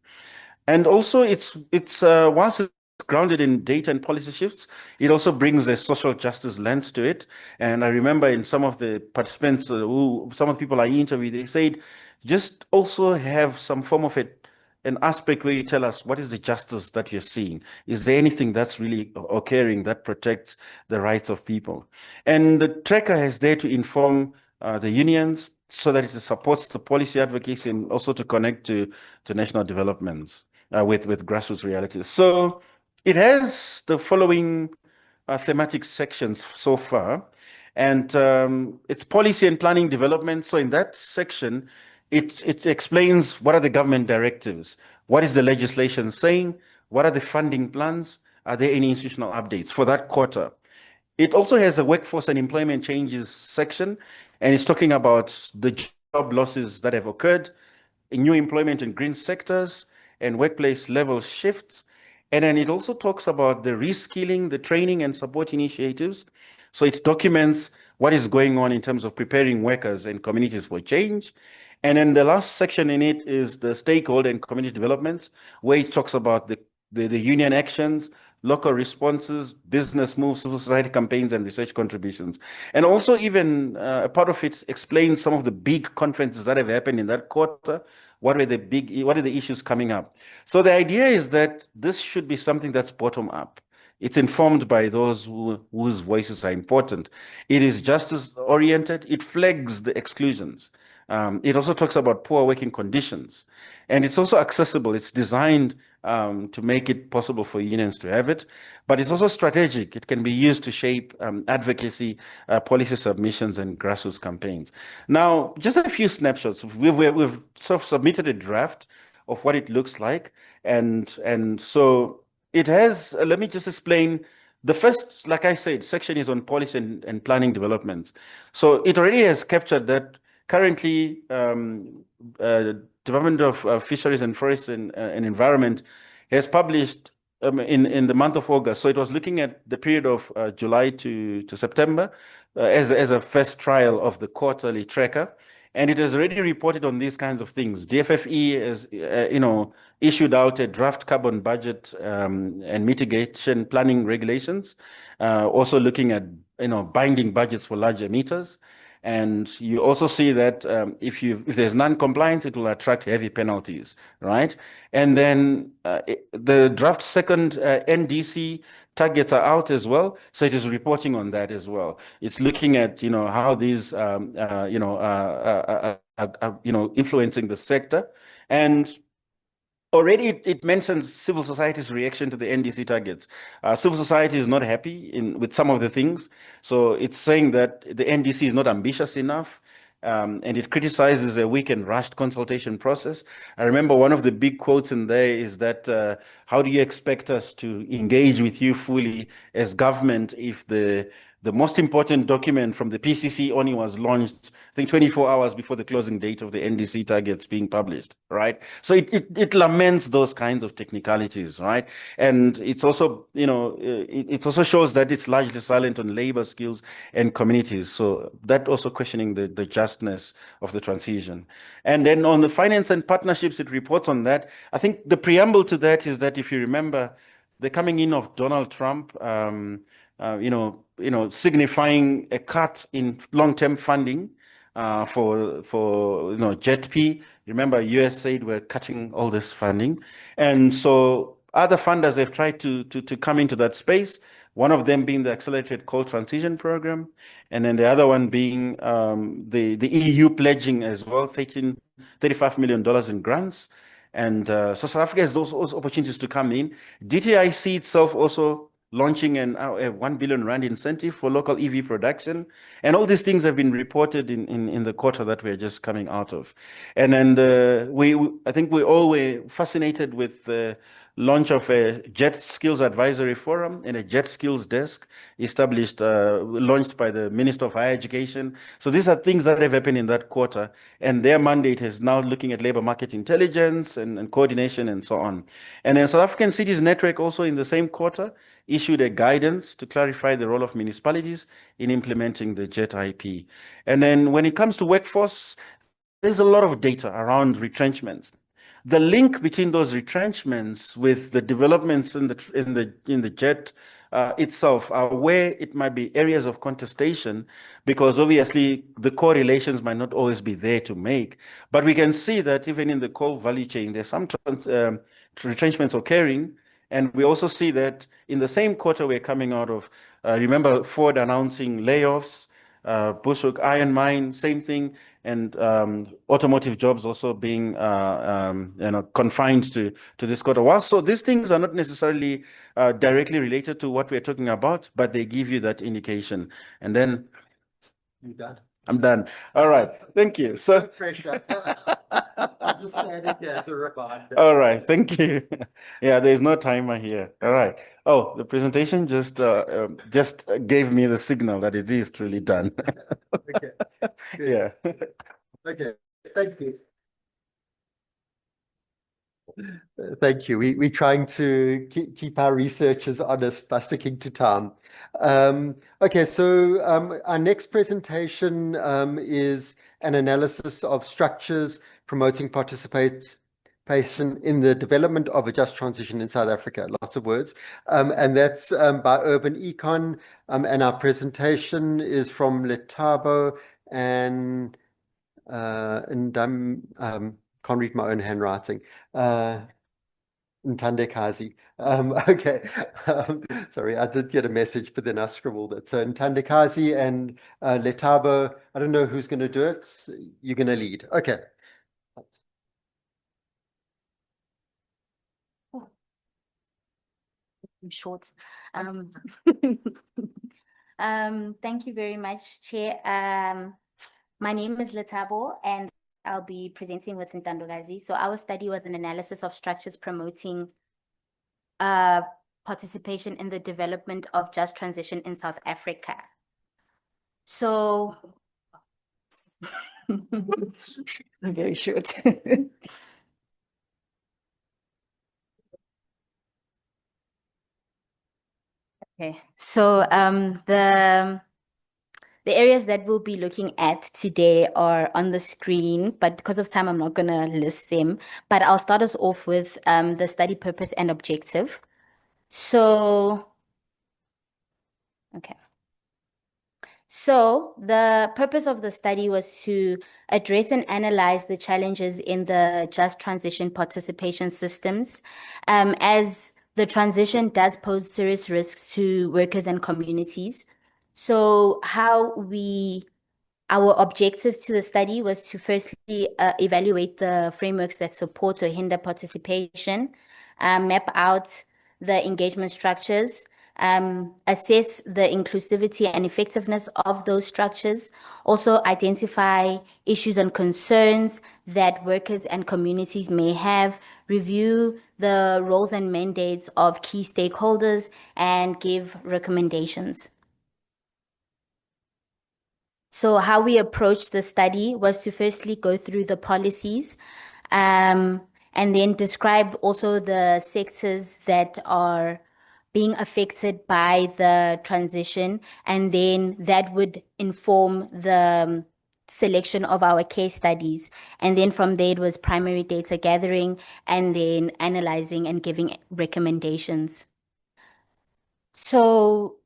And also it's whilst it's grounded in data and policy shifts, it also brings a social justice lens to it. And I remember in some of the participants, some of the people I interviewed, they said, just also have some form of an aspect where you tell us what is the justice that you're seeing. Is there anything that's really occurring that protects the rights of people? And the tracker is there to inform the unions so that it supports the policy advocacy and also to connect to national developments with grassroots realities. So it has the following thematic sections so far, and it's policy and planning development. So in that section, it explains what are the government directives, what is the legislation saying, what are the funding plans, are there any institutional updates for that quarter. It also has a workforce and employment changes section, and it's talking about the job losses that have occurred, new employment in green sectors, and workplace level shifts. And then it also talks about the reskilling, the training and support initiatives. So it documents what is going on in terms of preparing workers and communities for change. And then the last section in it is the stakeholder and community developments, where it talks about the union actions, local responses, business moves, civil society campaigns, and research contributions. And also even a part of it explains some of the big conferences that have happened in that quarter. What are the issues coming up? So the idea is that this should be something that's bottom up. It's informed by those whose voices are important. It is justice oriented. It flags the exclusions. It also talks about poor working conditions, and it's also accessible. It's designed to make it possible for unions to have it, but it's also strategic. It can be used to shape advocacy, policy submissions, and grassroots campaigns. Now, just a few snapshots. We've sort of submitted a draft of what it looks like, and so it has. Let me just explain. The first, like I said, section is on policy and planning developments. So it already has captured that. Currently, Department of Fisheries and Forests and Environment has published in the month of August. So it was looking at the period of July to September as a first trial of the quarterly tracker. And it has already reported on these kinds of things. DFFE has, issued out a draft carbon budget and mitigation planning regulations, also looking at, binding budgets for large emitters. And you also see that if there's non-compliance, it will attract heavy penalties, right? And then the draft second NDC targets are out as well, so it is reporting on that as well. It's looking at how these influencing the sector, and already it mentions civil society's reaction to the NDC targets. Civil society is not happy with some of the things. So it's saying that the NDC is not ambitious enough, and it criticizes a weak and rushed consultation process. I remember one of the big quotes in there is that, how do you expect us to engage with you fully as government if the the most important document from the PCC only was launched, I think 24 hours before the closing date of the NDC targets being published, right? So it laments those kinds of technicalities, right? And it's also, you know, it also shows that it's largely silent on labor skills and communities. So that also questioning the justness of the transition. And then on the finance and partnerships, it reports on that. I think the preamble to that is that if you remember, the coming in of Donald Trump, signifying a cut in long-term funding for JETP. Remember, US said we're cutting all this funding, and so other funders have tried to come into that space. One of them being the Accelerated Coal Transition Program, and then the other one being the EU pledging as well, $35 million in grants. And so South Africa has those opportunities to come in. DTIC itself also launching a 1 billion rand incentive for local EV production. And all these things have been reported in the quarter that we're just coming out of. And then I think we all were fascinated with the launch of a JET Skills Advisory Forum and a JET Skills Desk launched by the Minister of Higher Education. So these are things that have happened in that quarter, and their mandate is now looking at labor market intelligence and coordination and so on. And then South African Cities Network also in the same quarter issued a guidance to clarify the role of municipalities in implementing the JET IP. And then when it comes to workforce, there's a lot of data around retrenchments. The link between those retrenchments with the developments in the JET itself are where it might be areas of contestation, because obviously the correlations might not always be there to make. But we can see that even in the coal value chain, there's some retrenchments occurring. And we also see that in the same quarter we're coming out of, remember Ford announcing layoffs, Bushhoek Iron Mine, same thing, and automotive jobs also being confined to this quarter. Well, so these things are not necessarily directly related to what we're talking about, but they give you that indication. And then You done? I'm done. All right, thank you. So Pressure. I'm just standing here as a reminder. all right, thank you. Yeah, there's no timer here. All right. Oh, the presentation just gave me the signal that it is truly done. Okay. Good. Yeah. Okay. Thank you. Thank you. We're trying to keep our researchers honest by sticking to time. Okay, so our next presentation is an analysis of structures promoting participation in the development of a just transition in South Africa. Lots of words. And that's by Urban-Econ. And our presentation is from Lethabo and I'm can't read my own handwriting. Ntandokazi. Okay. Sorry, I did get a message, but then I scribbled it. So Ntandokazi and Lethabo. I don't know who's going to do it. You're going to lead. Okay. Short. Thank you very much, Chair. My name is Lethabo, and I'll be presenting with Ntandokazi. So our study was an analysis of structures promoting participation in the development of just transition in South Africa. So very short. Okay, so the areas that we'll be looking at today are on the screen, but because of time, I'm not going to list them. But I'll start us off with the study purpose and objective. So, okay. So the purpose of the study was to address and analyze the challenges in the just transition participation systems, as the transition does pose serious risks to workers and communities. So our objectives to the study was to firstly evaluate the frameworks that support or hinder participation, map out the engagement structures, assess the inclusivity and effectiveness of those structures, also identify issues and concerns that workers and communities may have, review the roles and mandates of key stakeholders, and give recommendations. So how we approached the study was to firstly go through the policies, and then describe also the sectors that are being affected by the transition, and then that would inform the selection of our case studies. And then from there, it was primary data gathering and then analyzing and giving recommendations. So,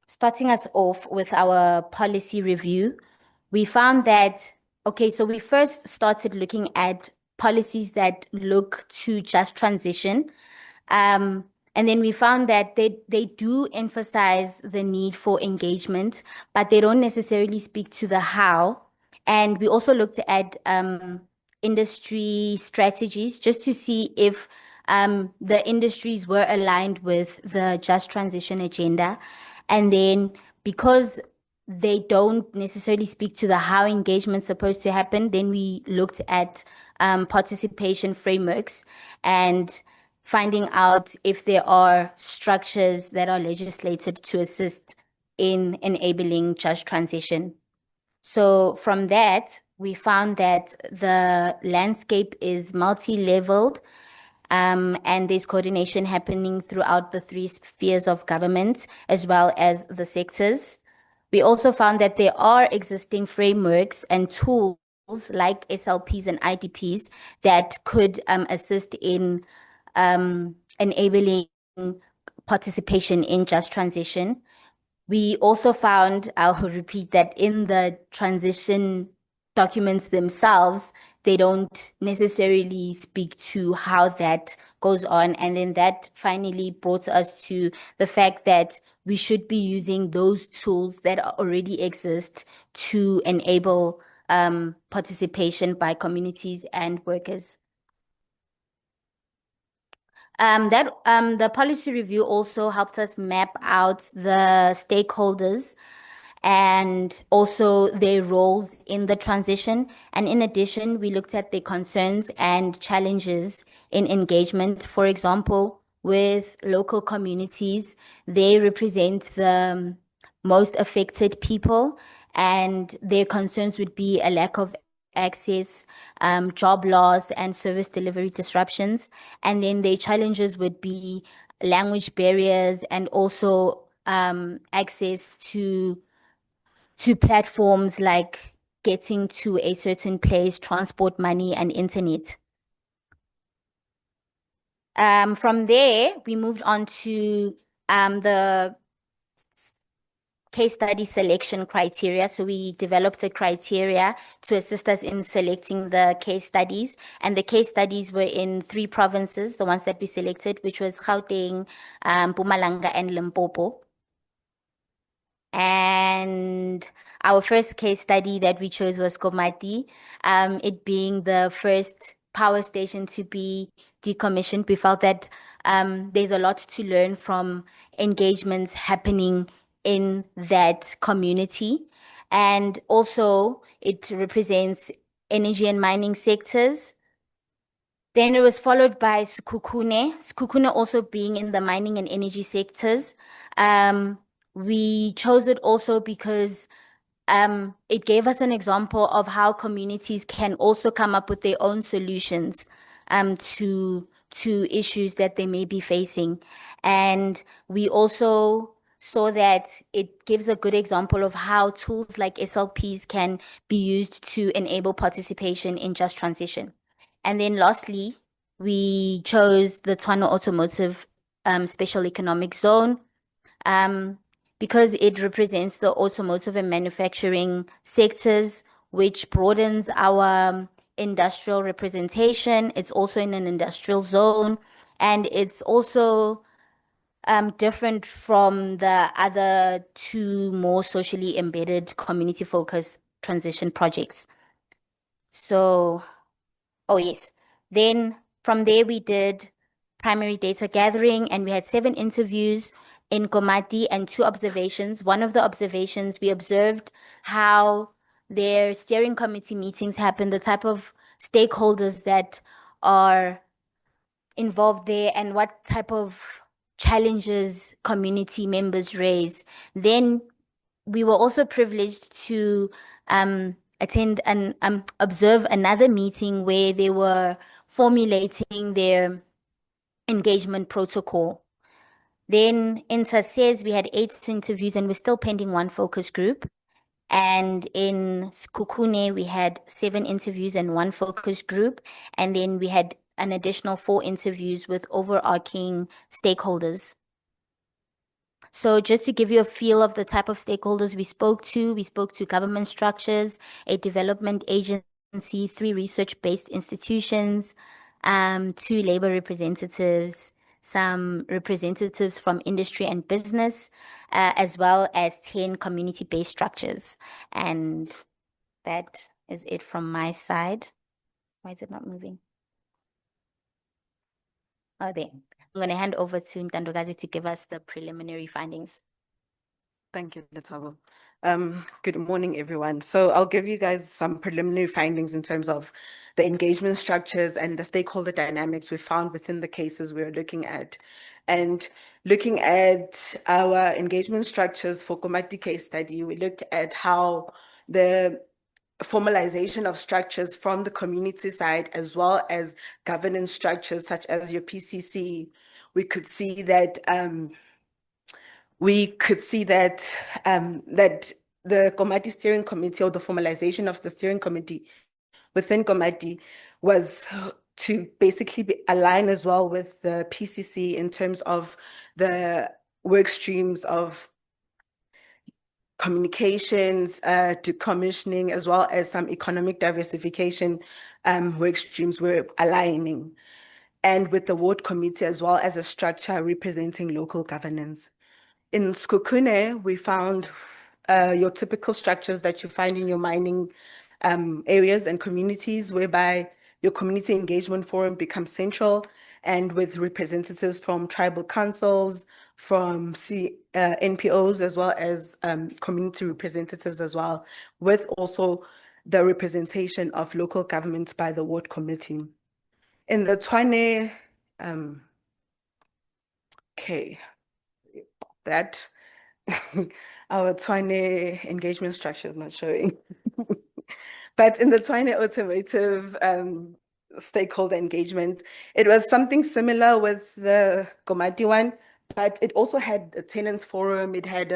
starting us off with our policy review, we found that, okay, so we first started looking at policies that look to just transition. And then we found that they do emphasize the need for engagement, but they don't necessarily speak to the how. And we also looked at industry strategies just to see if the industries were aligned with the just transition agenda. And then because they don't necessarily speak to the how engagement's supposed to happen, then we looked at participation frameworks and finding out if there are structures that are legislated to assist in enabling just transition. So from that, we found that the landscape is multi-leveled, and there's coordination happening throughout the three spheres of government as well as the sectors. We also found that there are existing frameworks and tools like SLPs and IDPs that could assist in enabling participation in just transition. We also found, I'll repeat, that in the transition documents themselves, they don't necessarily speak to how that goes on. And then that finally brought us to the fact that we should be using those tools that already exist to enable participation by communities and workers. The policy review also helped us map out the stakeholders and also their roles in the transition. And in addition, we looked at the concerns and challenges in engagement. For example, with local communities, they represent the most affected people, and their concerns would be a lack of access, job loss, and service delivery disruptions. And then their challenges would be language barriers and also access to platforms like getting to a certain place, transport, money, and internet. From there, we moved on to the case study selection criteria. So we developed a criteria to assist us in selecting the case studies. And the case studies were in 3 provinces, the ones that we selected, which was Gauteng, Mpumalanga, and Limpopo. And our first case study that we chose was Komati, it being the first power station to be decommissioned. We felt that there's a lot to learn from engagements happening in that community. And also it represents energy and mining sectors. Then it was followed by Sekhukhune also being in the mining and energy sectors. We chose it also because it gave us an example of how communities can also come up with their own solutions to issues that they may be facing. And we also saw that it gives a good example of how tools like SLPs can be used to enable participation in just transition. And then lastly, we chose the Tshwane Automotive Special Economic Zone because it represents the automotive and manufacturing sectors, which broadens our industrial representation. It's also in an industrial zone, and it's also different from the other 2 more socially embedded community-focused transition projects. So, oh yes. Then from there we did primary data gathering, and we had 7 interviews in Komati and 2 observations. One of the observations, we observed how their steering committee meetings happen, the type of stakeholders that are involved there, and what type of challenges community members raise. Then we were also privileged to attend and observe another meeting where they were formulating their engagement protocol. Then in SASOL, we had 8 interviews and we're still pending 1 focus group. And in Sekhukhune, we had 7 interviews and 1 focus group. And then we had an additional 4 interviews with overarching stakeholders. So just to give you a feel of the type of stakeholders we spoke to government structures, a development agency, 3 research-based institutions, 2 labor representatives, some representatives from industry and business, as well as 10 community-based structures. And that is it from my side. Why is it not moving? Oh, there. I'm going to hand over to Ntandokazi to give us the preliminary findings. Thank you, Lethabo. Good morning, everyone. So I'll give you guys some preliminary findings in terms of the engagement structures and the stakeholder dynamics we found within the cases we're looking at. And looking at our engagement structures for Komati case study, we looked at how the formalization of structures from the community side, as well as governance structures such as your PCC, we could see that that the Komati steering committee, or the formalization of the steering committee within Komati, was to basically align as well with the PCC in terms of the work streams of communications, decommissioning, as well as some economic diversification work streams were aligning, and with the ward committee as well as a structure representing local governance. In Sekhukhune, we found your typical structures that you find in your mining areas and communities, whereby your community engagement forum becomes central, and with representatives from tribal councils, from NPOs, as well as community representatives as well, with also the representation of local government by the ward committee. In the Tshwane, that our Tshwane engagement structure is not showing. But in the Tshwane automotive stakeholder engagement, it was something similar with the Komati one, but it also had a tenants forum, it had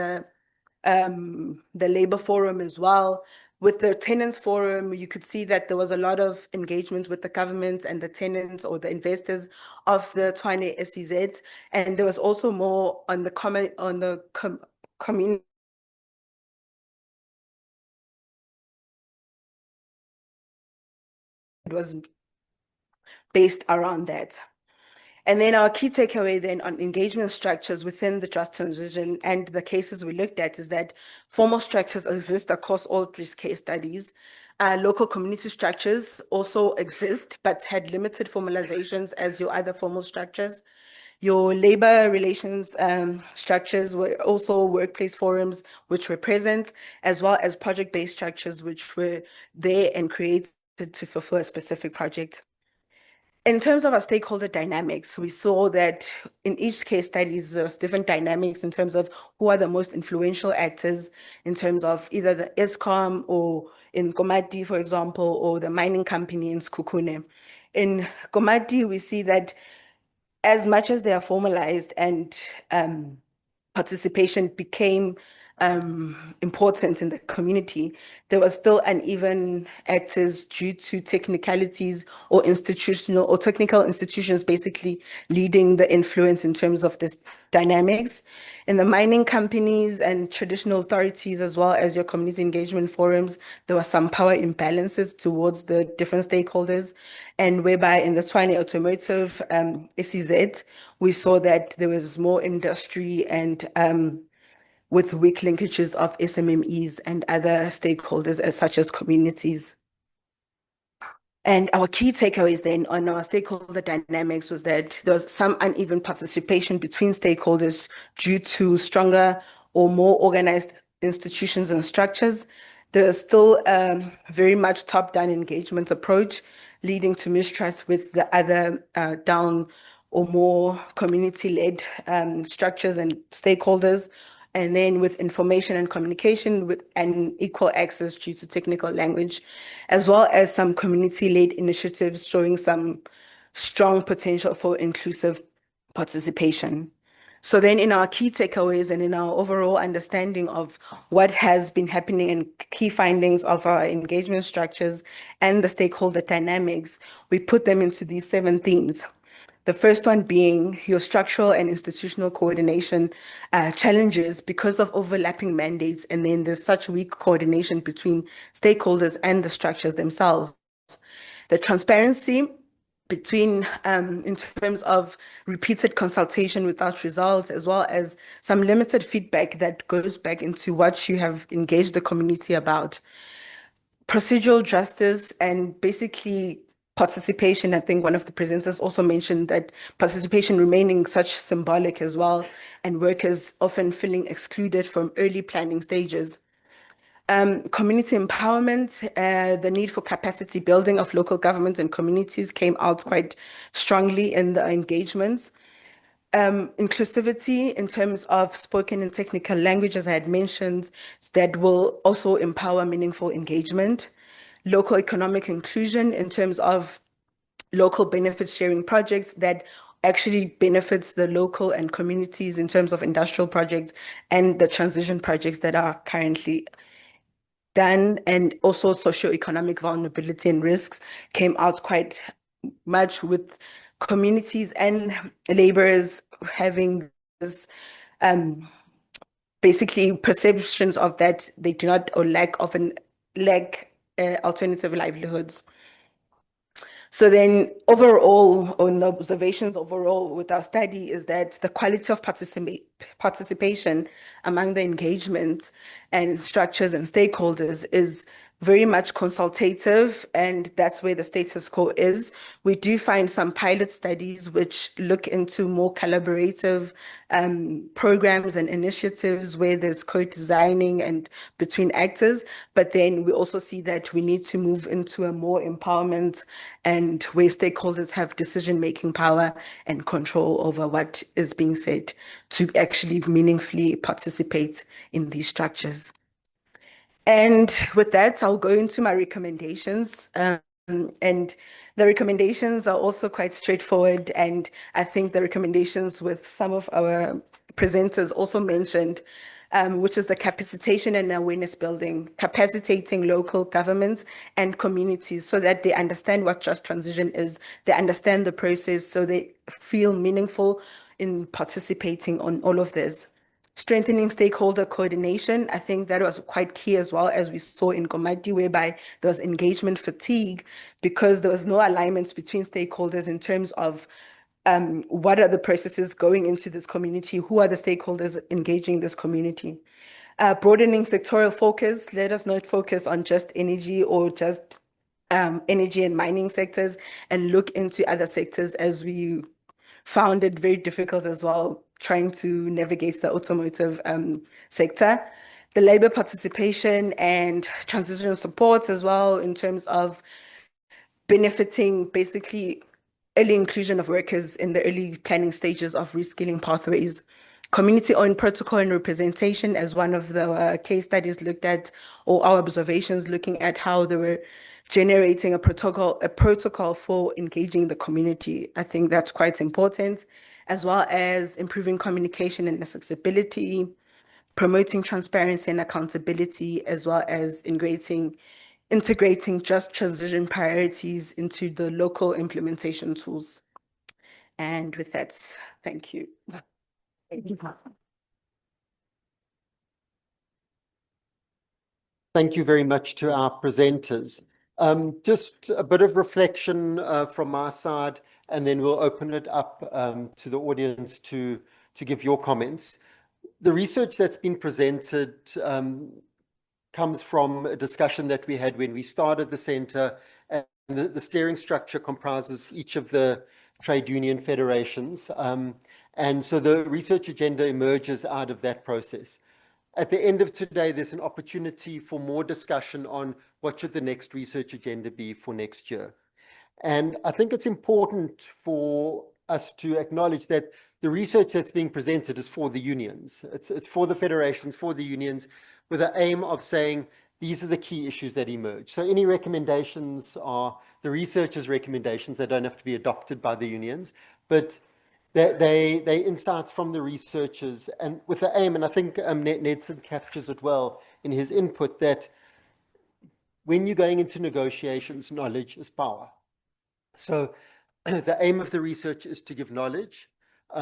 the labor forum as well. With the tenants forum, you could see that there was a lot of engagement with the government and the tenants or the investors of the Tshwane SEZ, and there was also more on the community. It was based around that. And then our key takeaway then on engagement structures within the just transition and the cases we looked at is that formal structures exist across all 3 case studies. Local community structures also exist, but had limited formalizations as your other formal structures. Your labor relations structures were also workplace forums, which were present, as well as project-based structures, which were there and created to fulfill a specific project. In terms of our stakeholder dynamics, we saw that in each case studies, there's different dynamics in terms of who are the most influential actors in terms of either the ESCOM or in Komati, for example, or the mining company in Sekhukhune. In Komati, we see that as much as they are formalized and participation became important in the community, there was still uneven actors due to technicalities or institutional or technical institutions basically leading the influence in terms of this dynamics. In the mining companies and traditional authorities, as well as your community engagement forums, there were some power imbalances towards the different stakeholders, and whereby in the Tshwane automotive SEZ, we saw that there was more industry and with weak linkages of SMMEs and other stakeholders such as communities. And our key takeaways then on our stakeholder dynamics was that there was some uneven participation between stakeholders due to stronger or more organized institutions and structures. There is still very much top-down engagement approach, leading to mistrust with the other down or more community-led structures and stakeholders, and then with information and communication with an equal access due to technical language, as well as some community-led initiatives showing some strong potential for inclusive participation. So then in our key takeaways and in our overall understanding of what has been happening and key findings of our engagement structures and the stakeholder dynamics, we put them into these 7 themes. The first one being your structural and institutional coordination challenges because of overlapping mandates, and then there's such weak coordination between stakeholders and the structures themselves. The transparency between in terms of repeated consultation without results, as well as some limited feedback that goes back into what you have engaged the community about. Procedural justice and basically participation. I think one of the presenters also mentioned that participation remaining such symbolic as well, and workers often feeling excluded from early planning stages. Community empowerment, the need for capacity building of local governments and communities came out quite strongly in the engagements. Inclusivity in terms of spoken and technical language, as I had mentioned, that will also empower meaningful engagement. Local economic inclusion in terms of local benefit sharing projects that actually benefits the local and communities in terms of industrial projects and the transition projects that are currently done, and also socioeconomic vulnerability and risks came out quite much with communities and laborers having this basically perceptions of that they do not or lack alternative livelihoods. So then overall, on the observations overall with our study is that the quality of participation among the engagement and structures and stakeholders is very much consultative, and that's where the status quo is. We do find some pilot studies which look into more collaborative programs and initiatives where there's co-designing and between actors, but then we also see that we need to move into a more empowerment and where stakeholders have decision-making power and control over what is being said to actually meaningfully participate in these structures. And with that, I'll go into my recommendations. And the recommendations are also quite straightforward. And I think the recommendations with some of our presenters also mentioned, which is the capacitation and awareness building, capacitating local governments and communities so that they understand what just transition is, they understand the process, so they feel meaningful in participating on all of this. Strengthening stakeholder coordination, I think that was quite key as well, as we saw in Komati, whereby there was engagement fatigue because there was no alignment between stakeholders in terms of what are the processes going into this community, who are the stakeholders engaging this community. Broadening sectoral focus, let us not focus on just energy or just energy and mining sectors, and look into other sectors, as we found it very difficult as well trying to navigate the automotive sector. The labor participation and transition support as well in terms of benefiting basically early inclusion of workers in the early planning stages of reskilling pathways. Community-owned protocol and representation as one of the case studies looked at, or our observations looking at how they were generating a protocol for engaging the community. I think that's quite important, as well as improving communication and accessibility, promoting transparency and accountability, as well as integrating just transition priorities into the local implementation tools. And with that, thank you. Thank you very much to our presenters. Just a bit of reflection from my side, and then we'll open it up to the audience to give your comments. The research that's been presented comes from a discussion that we had when we started the center, and the steering structure comprises each of the trade union federations. And so the research agenda emerges out of that process. At the end of today, there's an opportunity for more discussion on what should the next research agenda be for next year. And I think it's important for us to acknowledge that the research that's being presented is for the unions. It's for the federations, for the unions, with the aim of saying, these are the key issues that emerge. So any recommendations are the researchers' recommendations. They don't have to be adopted by the unions, but they insights from the researchers, and with the aim, and I think Nedson captures it well in his input, that when you're going into negotiations, knowledge is power. So the aim of the research is to give knowledge.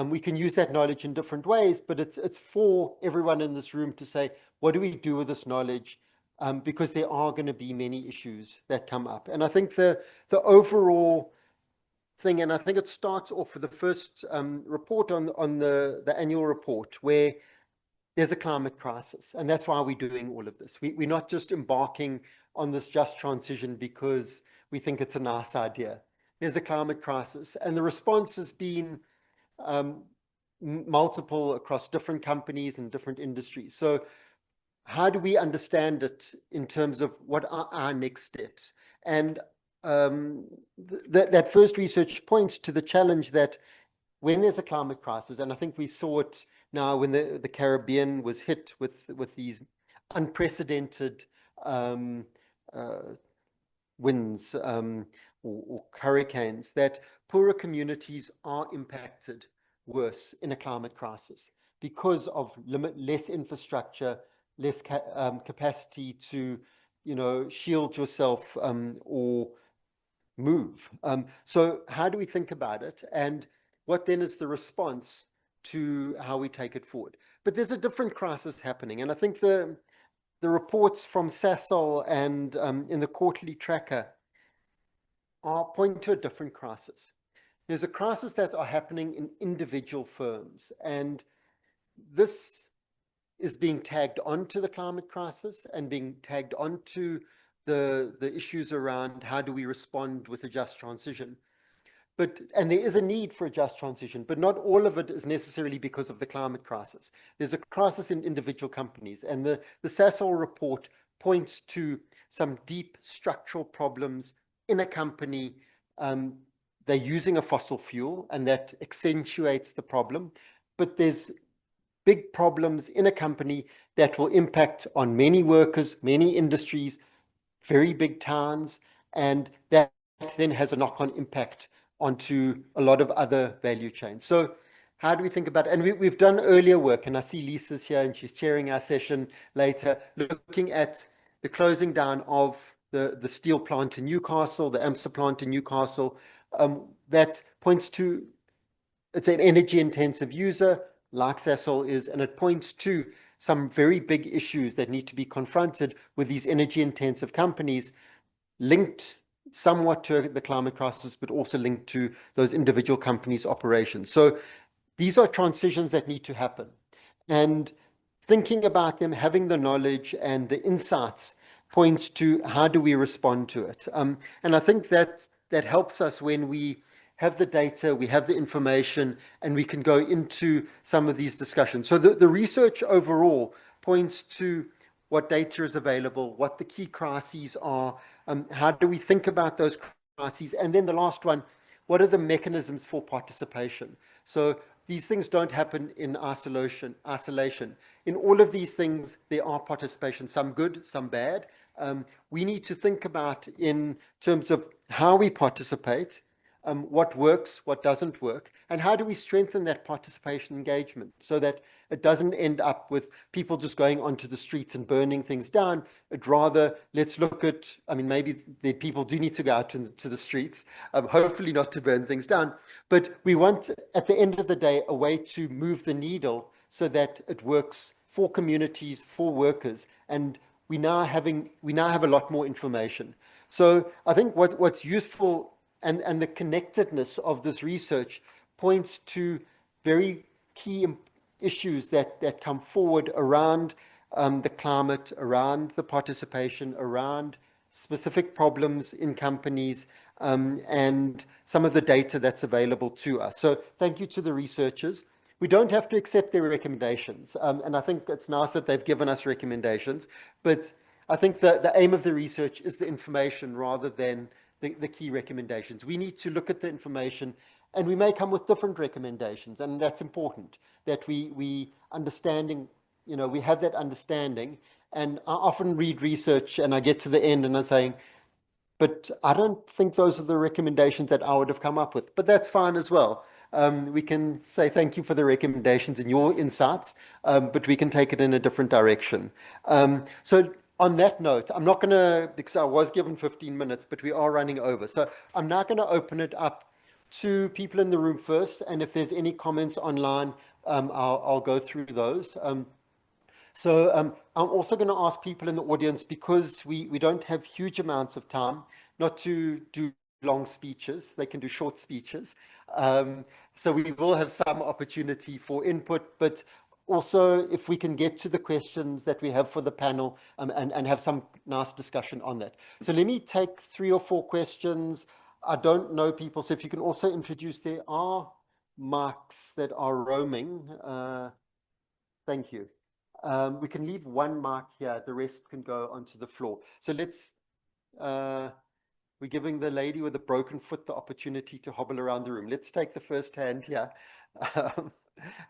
We can use that knowledge in different ways, but it's for everyone in this room to say, what do we do with this knowledge? Because there are going to be many issues that come up. And I think the overall thing, and I think it starts off with the first report on the annual report, where there's a climate crisis. And that's why we're doing all of this. We're not just embarking on this just transition because we think it's a nice idea. There's a climate crisis. And the response has been multiple across different companies and different industries. So how do we understand it in terms of what are our next steps? And that first research points to the challenge that when there's a climate crisis, and I think we saw it now when the Caribbean was hit with these unprecedented winds or hurricanes, that poorer communities are impacted worse in a climate crisis because of less infrastructure, less capacity to, shield yourself or move. So how do we think about it? And what then is the response to how we take it forward? But there's a different crisis happening. And I think the reports from SASOL and in the quarterly tracker are pointing to a different crisis. There's a crisis that are happening in individual firms. And this is being tagged onto the climate crisis and being tagged onto the issues around how do we respond with a just transition. And there is a need for a just transition, but not all of it is necessarily because of the climate crisis. There's a crisis in individual companies, and the SASOL report points to some deep structural problems in a company. They're using a fossil fuel, and that accentuates the problem. But there's big problems in a company that will impact on many workers, many industries, very big towns, and that then has a knock-on impact onto a lot of other value chains. So how do we think about it? And we've done earlier work, and I see Lisa's here and she's chairing our session later, looking at the closing down of the steel plant in Newcastle, the AMSA plant in Newcastle. That points to, it's an energy intensive user like SASOL is, and it points to some very big issues that need to be confronted with these energy intensive companies, linked somewhat to the climate crisis, but also linked to those individual companies' operations. So these are transitions that need to happen. And thinking about them, having the knowledge and the insights points to how do we respond to it. And I think that helps us when we have the data, we have the information, and we can go into some of these discussions. So the research overall points to what data is available, what the key crises are, how do we think about those crises, and then the last one, what are the mechanisms for participation? So these things don't happen in isolation. In all of these things, there are participation, some good, some bad. We need to think about in terms of how we participate, what works, what doesn't work, and how do we strengthen that participation engagement so that it doesn't end up with people just going onto the streets and burning things down. It rather, let's look at, maybe the people do need to go out to the streets, hopefully not to burn things down, but we want, at the end of the day, a way to move the needle so that it works for communities, for workers, and we now have a lot more information. So I think what's useful and the connectedness of this research points to very key issues that come forward around the climate, around the participation, around specific problems in companies, and some of the data that's available to us. So thank you to the researchers. We don't have to accept their recommendations, and I think it's nice that they've given us recommendations, but I think the aim of the research is the information rather than the key recommendations. We need to look at the information And we may come with different recommendations, and that's important, that we understanding, we have that understanding. And I often read research and I get to the end and I'm saying, but I don't think those are the recommendations that I would have come up with. But that's fine as well. We can say thank you for the recommendations and your insights, but we can take it in a different direction. So on that note, I'm not going to, because I was given 15 minutes, but we are running over. So I'm now going to open it up to people in the room first. And if there's any comments online, I'll go through those. So I'm also going to ask people in the audience, because we don't have huge amounts of time, not to do long speeches. They can do short speeches. So we will have some opportunity for input, but also if we can get to the questions that we have for the panel, and have some nice discussion on that. So let me take 3 or 4 questions. I don't know people, so if you can also introduce, there are mics that are roaming. Thank you. We can leave one mic here, the rest can go onto the floor. So let's, we're giving the lady with the broken foot the opportunity to hobble around the room. Let's take the first hand here.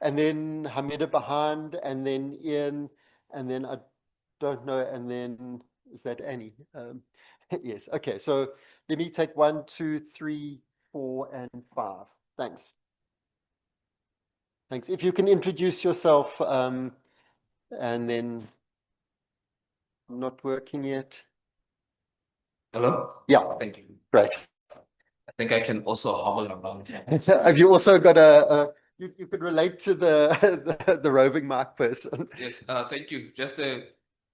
And then Hamida behind, and then Ian, and then I don't know, and then is that Annie? Yes, okay, so let me take 1, 2, 3, 4, and 5. Thanks. Thanks. If you can introduce yourself, and then not working yet. Hello? Yeah. Thank you. Great. I think I can also hobble around. Have you also got you could relate to the roving mic person? Yes, thank you. Just a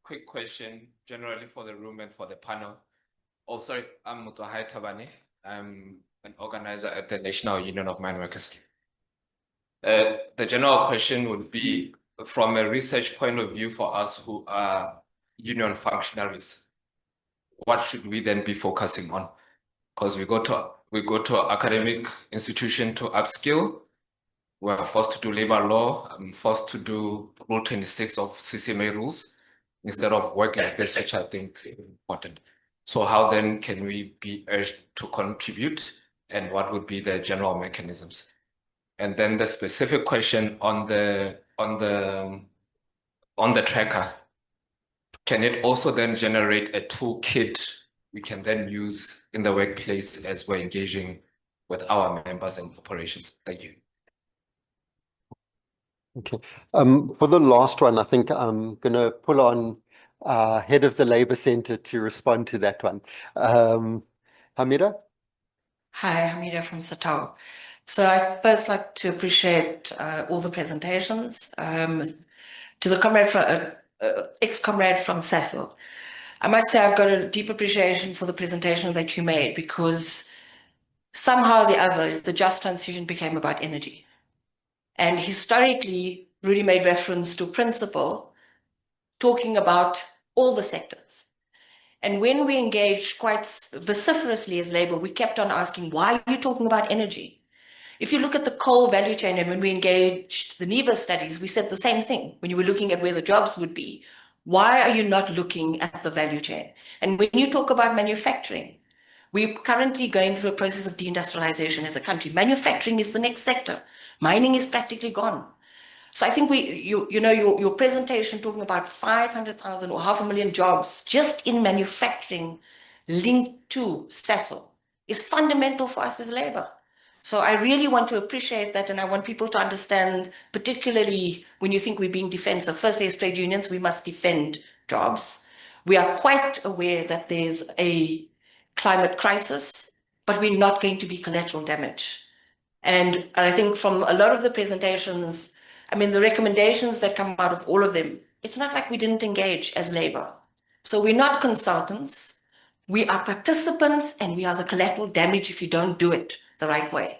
quick question, generally for the room and for the panel. Oh, sorry, I'm Mutahai Tabane. I'm an organizer at the National Union of Mine Workers. The general question would be, from a research point of view for us who are union functionaries, what should we then be focusing on? Because we go to academic institution to upskill. We're forced to do labor law. I'm forced to do Rule 26 of CCMA rules instead of work like this, which I think is important. So how then can we be urged to contribute, and what would be the general mechanisms? And then the specific question on the tracker, can it also then generate a toolkit we can then use in the workplace as we're engaging with our members and operations? Thank you. Okay. For the last one, I think I'm going to pull on head of the Labour Centre to respond to that one. Hamida? Hi, Hamida from SASOL. So I'd first like to appreciate all the presentations. To the comrade from ex-comrade from SASOL, I must say I've got a deep appreciation for the presentation that you made, because somehow or the other, the just transition became about energy. And historically, Rudi made reference to principle, talking about all the sectors. And when we engaged quite vociferously as Labour, we kept on asking, why are you talking about energy? If you look at the coal value chain, and when we engaged the NIBA studies, we said the same thing. When you were looking at where the jobs would be, why are you not looking at the value chain? And when you talk about manufacturing, we're currently going through a process of deindustrialization as a country. Manufacturing is the next sector. Mining is practically gone. So I think your presentation talking about 500,000 or 500,000 jobs just in manufacturing linked to SASOL is fundamental for us as Labour. So I really want to appreciate that, and I want people to understand, particularly when you think we're being defensive. Firstly, as trade unions, we must defend jobs. We are quite aware that there's a climate crisis, but we're not going to be collateral damage. And I think from a lot of the presentations, I mean, the recommendations that come out of all of them, it's not like we didn't engage as Labour. So we're not consultants, we are participants, and we are the collateral damage if you don't do it the right way.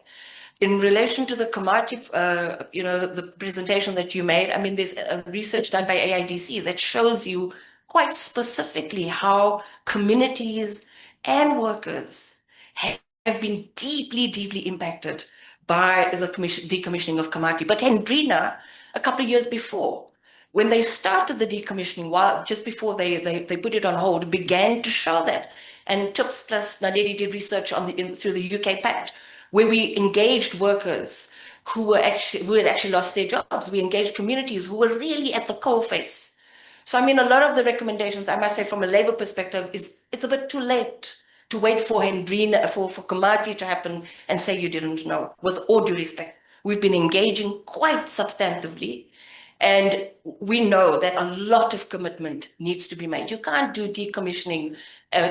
In relation to the Komati, the presentation that you made, I mean, there's research done by AIDC that shows you quite specifically how communities and workers have been deeply, deeply impacted by the decommissioning of Komati. But Hendrina, a couple of years before, when they started the decommissioning, just before they put it on hold, began to show that. And TIPS plus Naledi did research on through the UK Pact, where we engaged workers who had actually lost their jobs. We engaged communities who were really at the coalface. So, I mean, a lot of the recommendations, I must say, from a labor perspective, it's a bit too late to wait for Hendrina, for Komati to happen and say you didn't know. With all due respect, we've been engaging quite substantively, and we know that a lot of commitment needs to be made. You can't do decommissioning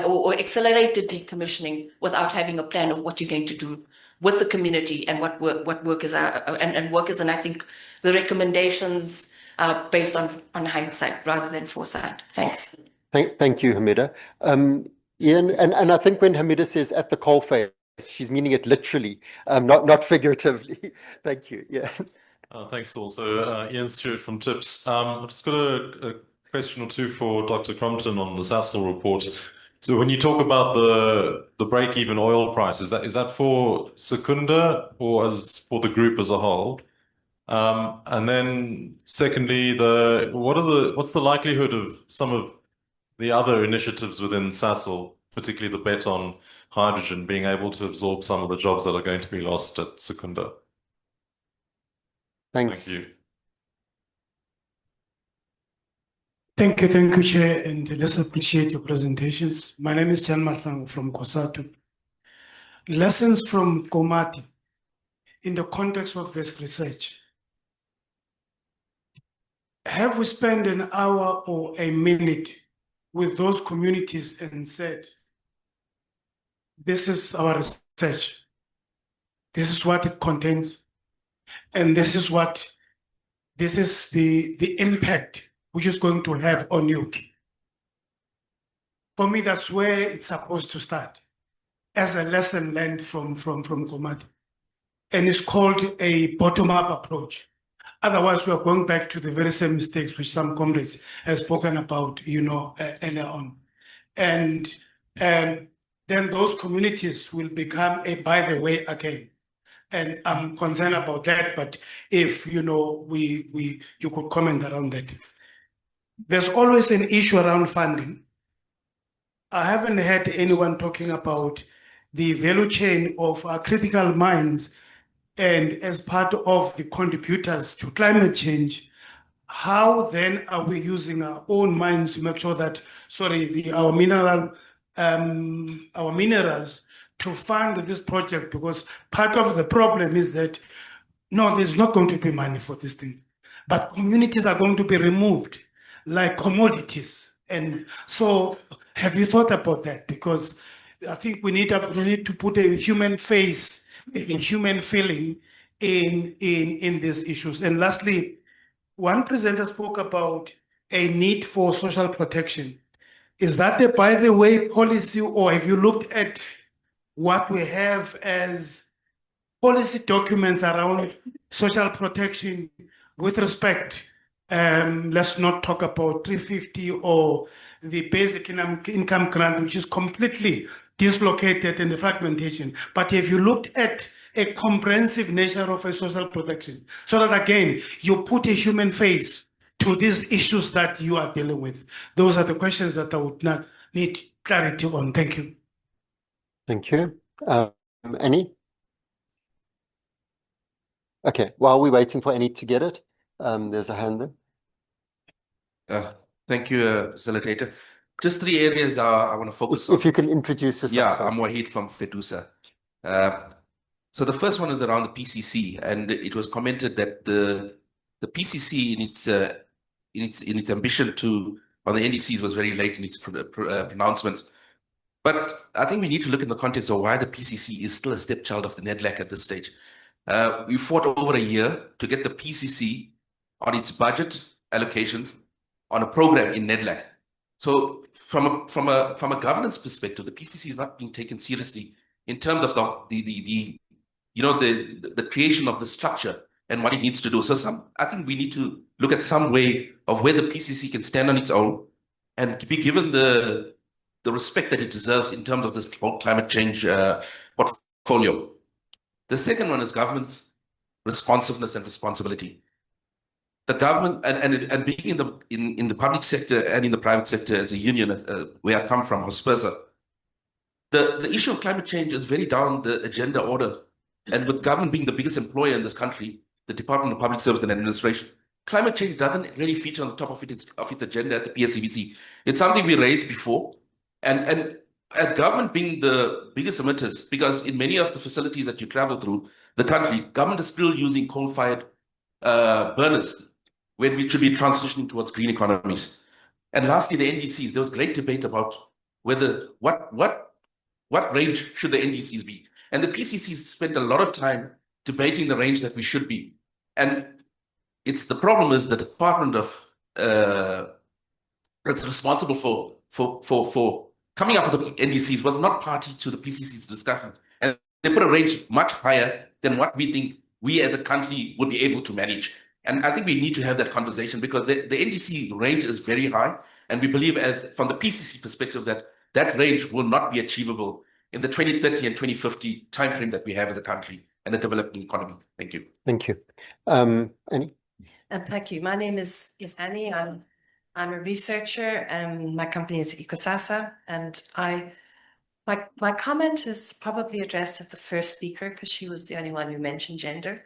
or accelerated decommissioning without having a plan of what you're going to do with the community and what workers are and workers. And I think the recommendations are based on hindsight rather than foresight. Thanks. Thank you, Hamida. Ian, and I think when Hamida says at the coalface, she's meaning it literally, not figuratively. Thank you. Yeah. Thanks, Saul. So Ian Stewart from TIPS. I've just got a question or two for Dr. Crompton on the SASOL report. So when you talk about the break-even oil price, is that for Secunda or as for the group as a whole? And then secondly, what's the likelihood of some of the other initiatives within SASOL, particularly the bet on hydrogen, being able to absorb some of the jobs that are going to be lost at Secunda? Thanks. Thank you. Thank you, Chair, and let's appreciate your presentations. My name is Jan Matlang from Kosatu. Lessons from Komati in the context of this research. Have we spent an hour or a minute with those communities and said, this is our research, this is what it contains, and this is the impact which is going to have on you? For me, that's where it's supposed to start, as a lesson learned from Komati. And it's called a bottom-up approach. Otherwise, we are going back to the very same mistakes which some comrades have spoken about, earlier on. And then those communities will become a by the way again. And I'm concerned about that, but if, you could comment around that. There's always an issue around funding. I haven't heard anyone talking about the value chain of our critical mines, and as part of the contributors to climate change, how then are we using our own mines to make sure that, our minerals to fund this project? Because part of the problem is that, no, there's not going to be money for this thing, but communities are going to be removed like commodities. And so have you thought about that? Because I think we need to put a human face, a human feeling in these issues. And lastly, one presenter spoke about a need for social protection. Is that a by the way policy, or have you looked at what we have as policy documents around social protection with respect? Let's not talk about 350 or the basic income grant, which is completely dislocated in the fragmentation. But have you looked at a comprehensive nature of a social protection, so that again, you put a human face to these issues that you are dealing with? Those are the questions that I would not need clarity on. Thank you. Thank you. Annie? Okay, while we're waiting for Annie to get it, there's a hand there. Thank you, facilitator. Just three areas I want to focus on. If you can introduce yourself. Yeah, sorry. I'm Wahid from FEDUSA. So the first one is around the PCC, and it was commented that the PCC in its ambition on the NDCs was very late in its pronouncements. But I think we need to look in the context of why the PCC is still a stepchild of the NEDLAC at this stage. We fought over a year to get the PCC on its budget allocations on a program in NEDLAC. So from a governance perspective, the PCC is not being taken seriously in terms of the creation of the structure and what it needs to do. So I think we need to look at some way of where the PCC can stand on its own and be given the respect that it deserves in terms of this whole climate change portfolio. The second one is government's responsiveness and responsibility. The government and being in the public sector and in the private sector as a union, where I come from, Hospersa, the issue of climate change is very down the agenda order And with government being the biggest employer in this country, the Department of Public Service and Administration, climate change doesn't really feature on the top of its agenda at the PSCVC. It's something we raised before. And as government being the biggest emitters, because in many of the facilities that you travel through the country, government is still using coal-fired burners when we should be transitioning towards green economies. And lastly, the NDCs. There was great debate about whether what range should the NDCs be. And the PCCs spent a lot of time debating the range that we should be. And the problem is the department of that's responsible for coming up with the NDCs was not party to the PCC's discussion. And they put a range much higher than what we think we as a country would be able to manage. And I think we need to have that conversation because the NDC range is very high. And we believe from the PCC perspective that range will not be achievable in the 2030 and 2050 timeframe that we have as a country and a developing economy. Thank you. Thank you. Annie? Thank you. My name is Annie. I'm a researcher and my company is Ecosasa. And my comment is probably addressed at the first speaker because she was the only one who mentioned gender.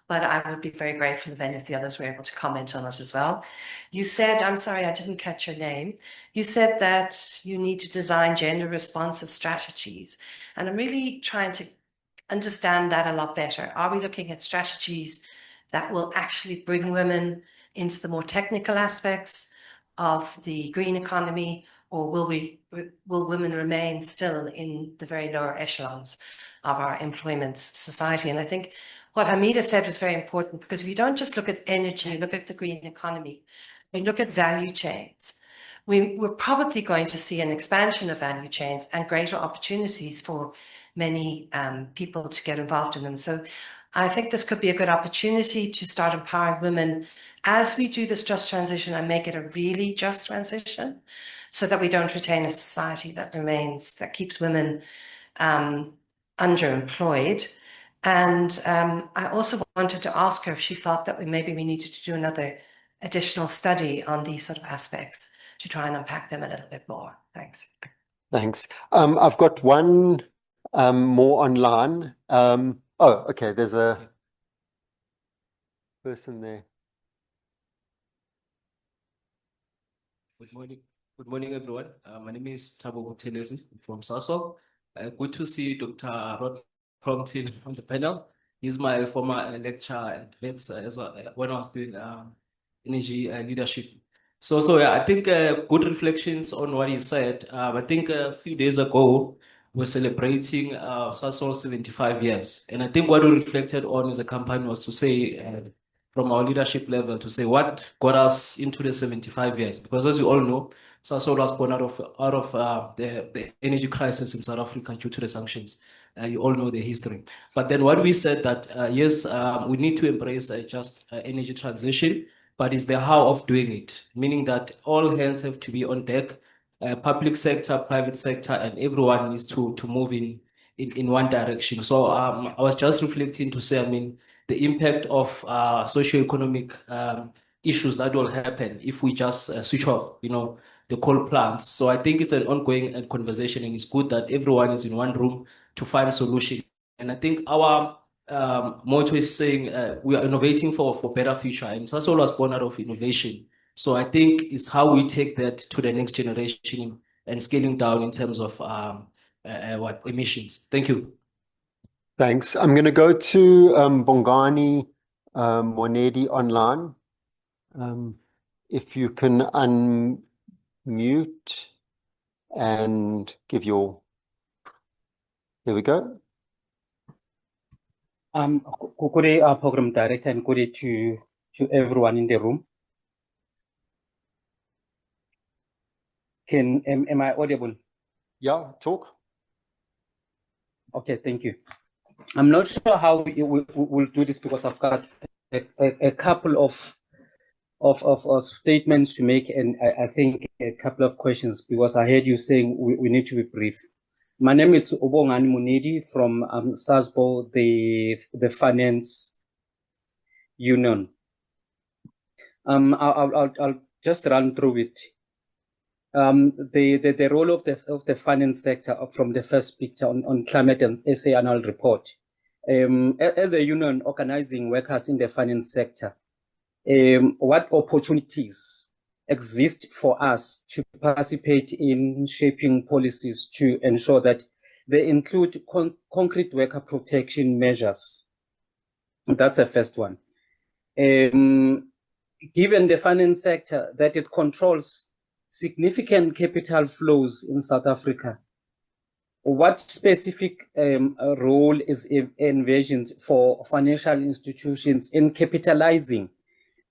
But I would be very grateful if any of the others were able to comment on it as well. You said, I'm sorry, I didn't catch your name. You said that you need to design gender responsive strategies. And I'm really trying to understand that a lot better. Are we looking at strategies that will actually bring women into the more technical aspects of the green economy, or will women remain still in the very lower echelons of our employment society? And I think what Hamida said was very important, because if you don't just look at energy, look at the green economy, we look at value chains, we're probably going to see an expansion of value chains and greater opportunities for many people to get involved in them. So I think this could be a good opportunity to start empowering women as we do this just transition and make it a really just transition, so that we don't retain a society that keeps women underemployed. And I also wanted to ask her if she felt that maybe we needed to do another additional study on these sort of aspects to try and unpack them a little bit more. Thanks. Thanks. I've got one more online. Okay, there's a person there. Good morning. Good morning, everyone. My name is Ntandokazi from SASOL. Good to see Dr. Crompton on the panel. He's my former lecturer at Nedson when I was doing energy leadership. So yeah, I think good reflections on what he said. I think a few days ago, we're celebrating SASOL 75 years. And I think what we reflected on as a company was to say, from our leadership level, to say what got us into the 75 years. Because as you all know, SASOL was born out of the energy crisis in South Africa due to the sanctions. You all know the history. But then what we said that, yes, we need to embrace just energy transition, but it's the how of doing it, meaning that all hands have to be on deck, public sector, private sector, and everyone needs to move in one direction. So I was just reflecting to say, I mean, the impact of socioeconomic issues that will happen if we just switch off, the coal plants. So I think it's an ongoing conversation, and it's good that everyone is in one room to find a solution. And I think our motto is saying we are innovating for better future, and SASOL was born out of innovation. So I think it's how we take that to the next generation and scaling down in terms of emissions. Thank you. Thanks. I'm going to go to Bongani Monedi online. If you can unmute and give your... There we go. Good day, our program director, and good day to everyone in the room. Am I audible? Yeah, talk. Okay, thank you. I'm not sure how we'll do this because I've got a couple of statements to make, and I think a couple of questions, because I heard you saying we need to be brief. My name is Ubongani Munidi from SASOL, the Finance Union. I'll just run through it. The role of the finance sector from the first picture on climate and SA annual report As a union organizing workers in the finance sector, what opportunities exist for us to participate in shaping policies to ensure that they include concrete worker protection measures? That's the first one. Given the finance sector that it controls significant capital flows in South Africa, what specific role is envisioned for financial institutions in capitalizing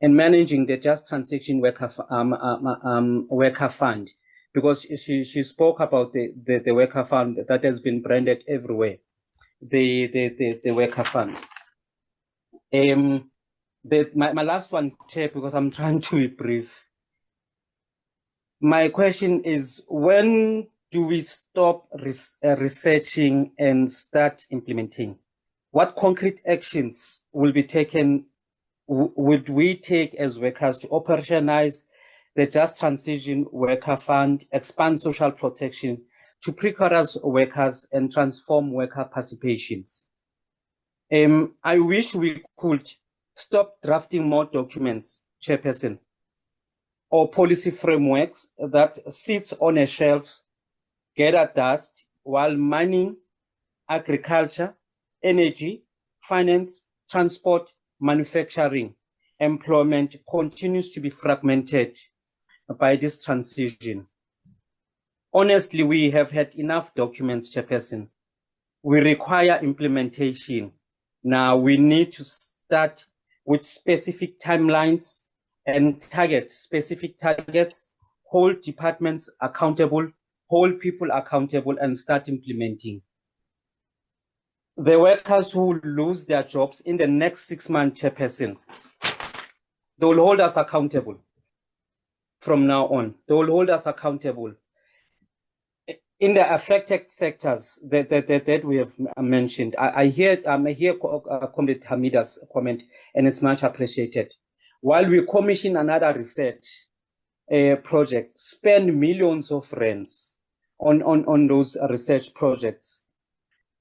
and managing the Just Transition Worker Fund? Because she spoke about the Worker Fund that has been branded everywhere, the Worker Fund. My last one, Chair, because I'm trying to be brief. My question is, when do we stop researching and start implementing? What concrete actions will be taken, would we take as workers to operationalize the Just Transition Worker Fund, expand social protection to precarious workers and transform worker participations? I wish we could stop drafting more documents, Chairperson, or policy frameworks that sits on a shelf, gather dust, while mining, agriculture, energy, finance, transport, manufacturing, employment continues to be fragmented by this transition. Honestly, we have had enough documents, Chairperson. We require implementation. Now we need to start with specific timelines and specific targets, hold departments accountable, hold people accountable, and start implementing. The workers who lose their jobs in the next 6 months, Chairperson, they will hold us accountable from now on. They will hold us accountable. In the affected sectors that we have mentioned, I hear Comrade Hamida's comment, and it's much appreciated. While we commission another research project, spend millions of rands on those research projects,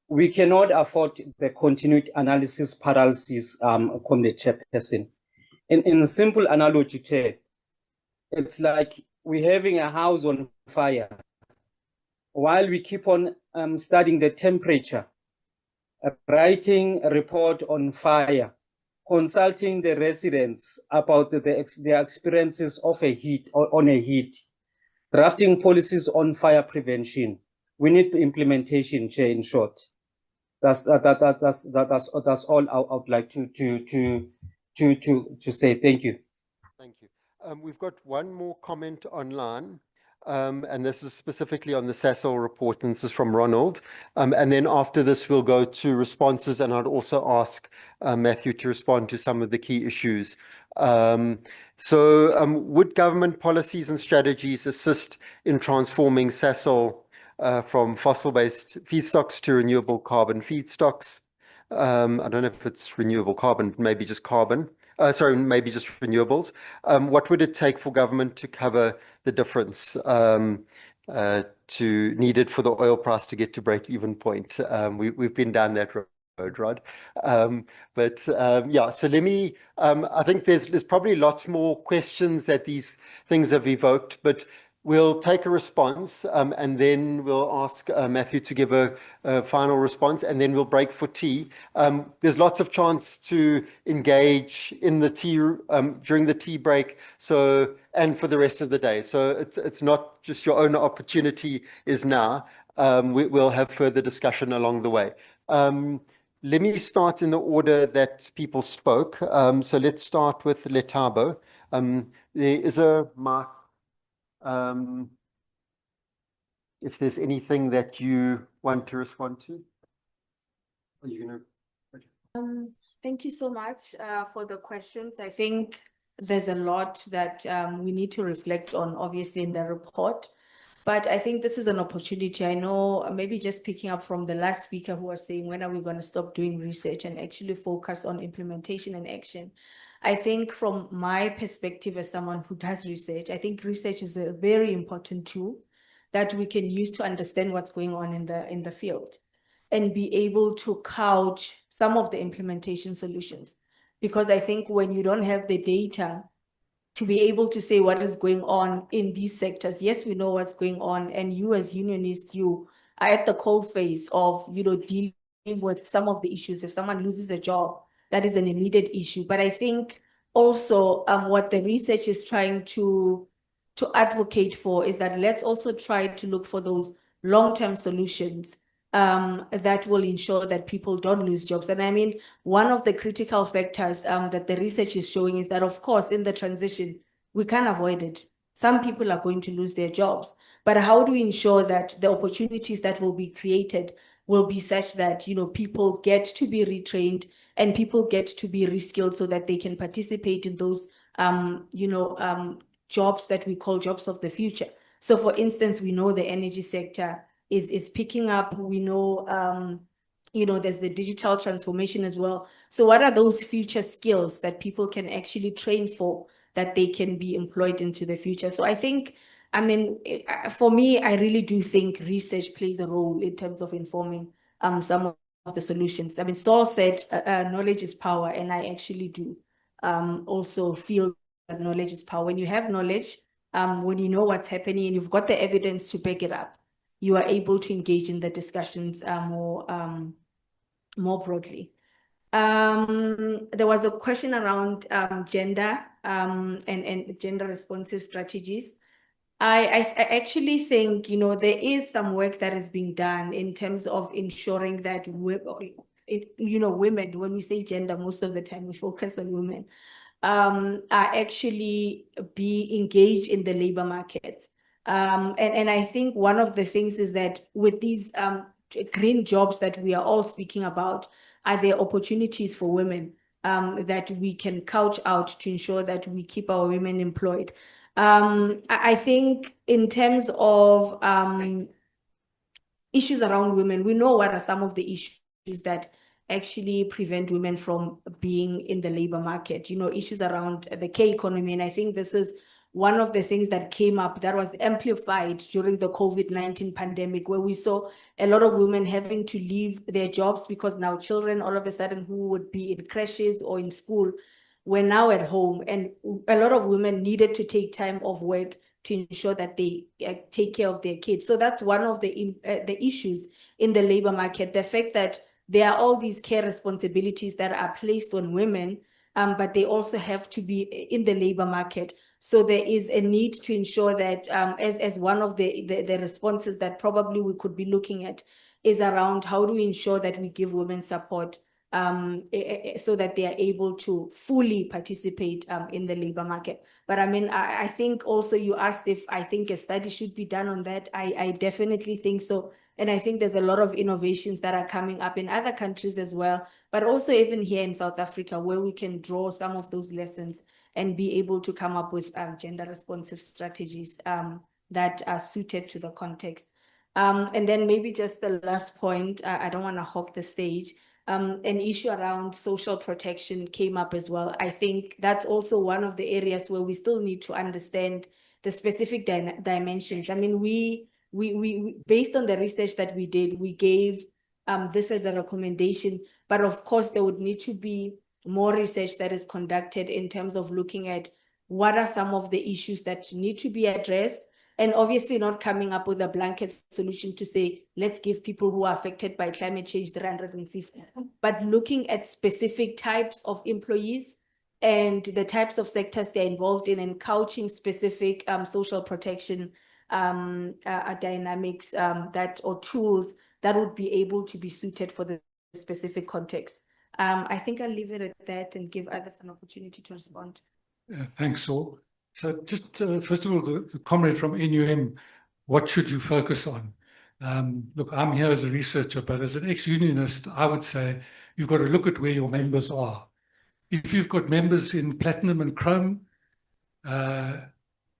we cannot afford the continued analysis paralysis, Comrade Chairperson. In a simple analogy, Chair, it's like we're having a house on fire. While we keep on studying the temperature, writing a report on fire, consulting the residents about their experiences of a heat or on a heat, drafting policies on fire prevention. We need implementation, Chair, in short. That's all I would like to say. Thank you. Thank you. We've got one more comment online. And this is specifically on the SASOL report, and this is from Ronald. And then after this, we'll go to responses, and I'd also ask Matthew to respond to some of the key issues. Would government policies and strategies assist in transforming SASOL from fossil-based feedstocks to renewable carbon feedstocks? I don't know if it's renewable carbon, maybe just carbon. Maybe just renewables. What would it take for government to cover the difference needed for the oil price to get to break-even point? We've been down that road, Rod. Yeah, so let me, I think there's probably lots more questions that these things have evoked, but we'll take a response, and then we'll ask Matthew to give a final response, and then we'll break for tea. There's lots of chance to engage in the tea during the tea break, and for the rest of the day. So it's not just your own opportunity is now. We'll have further discussion along the way. Let me start in the order that people spoke. So let's start with Lethabo. There is a mark. If there's anything that you want to respond to, are you gonna? Thank you so much for the questions. I think there's a lot that we need to reflect on, obviously, in the report. But I think this is an opportunity. I know maybe just picking up from the last speaker who was saying, when are we going to stop doing research and actually focus on implementation and action? I think from my perspective as someone who does research, I think research is a very important tool that we can use to understand what's going on in the field. and be able to couch some of the implementation solutions. Because I think when you don't have the data to be able to say what is going on in these sectors, yes, we know what's going on, and you as unionists, you are at the coalface of, dealing with some of the issues. If someone loses a job, that is an immediate issue. But I think also what the research is trying to advocate for is that let's also try to look for those long-term solutions that will ensure that people don't lose jobs. And I mean, one of the critical factors that the research is showing is that, of course, in the transition, we can't avoid it. Some people are going to lose their jobs, but how do we ensure that the opportunities that will be created will be such that, people get to be retrained and people get to be reskilled so that they can participate in those, jobs that we call jobs of the future. So for instance, we know the energy sector is picking up. We know, there's the digital transformation as well. So what are those future skills that people can actually train for that they can be employed into the future? So I think, for me, I really do think research plays a role in terms of informing some of the solutions. Saul said knowledge is power, and I actually do also feel that knowledge is power. When you have knowledge, when you know what's happening and you've got the evidence to back it up, you are able to engage in the discussions more broadly. There was a question around gender and gender responsive strategies. I actually think, there is some work that is being done in terms of ensuring that women, when we say gender, most of the time we focus on women, are actually be engaged in the labor market. And I think one of the things is that with these green jobs that we are all speaking about, are there opportunities for women that we can couch out to ensure that we keep our women employed? I think in terms of issues around women, we know what are some of the issues that actually prevent women from being in the labor market, issues around the K economy. And I think this is one of the things that came up that was amplified during the COVID-19 pandemic, where we saw a lot of women having to leave their jobs because now children, all of a sudden, who would be in creches or in school, were now at home. And a lot of women needed to take time off work to ensure that they take care of their kids. So that's one of the issues in the labor market, the fact that there are all these care responsibilities that are placed on women, but they also have to be in the labor market. So there is a need to ensure that as one of the responses that probably we could be looking at is around how do we ensure that we give women support so that they are able to fully participate in the labor market. But I think also you asked if I think a study should be done on that. I definitely think so. And I think there's a lot of innovations that are coming up in other countries as well, but also even here in South Africa, where we can draw some of those lessons and be able to come up with gender responsive strategies that are suited to the context. And then maybe just the last point, I don't want to hog the stage. An issue around social protection came up as well. I think that's also one of the areas where we still need to understand the specific dimensions. We based on the research that we did, we gave this as a recommendation, but of course there would need to be more research that is conducted in terms of looking at what are some of the issues that need to be addressed, and obviously not coming up with a blanket solution to say, let's give people who are affected by climate change 350, but looking at specific types of employees and the types of sectors they're involved in, and couching specific social protection dynamics or tools that would be able to be suited for the specific context. I think I'll leave it at that and give others an opportunity to respond. Thanks, Saul. So just first of all, the comrade from NUM, what should you focus on? Look, I'm here as a researcher, but as an ex-unionist, I would say you've got to look at where your members are. If you've got members in platinum and chrome,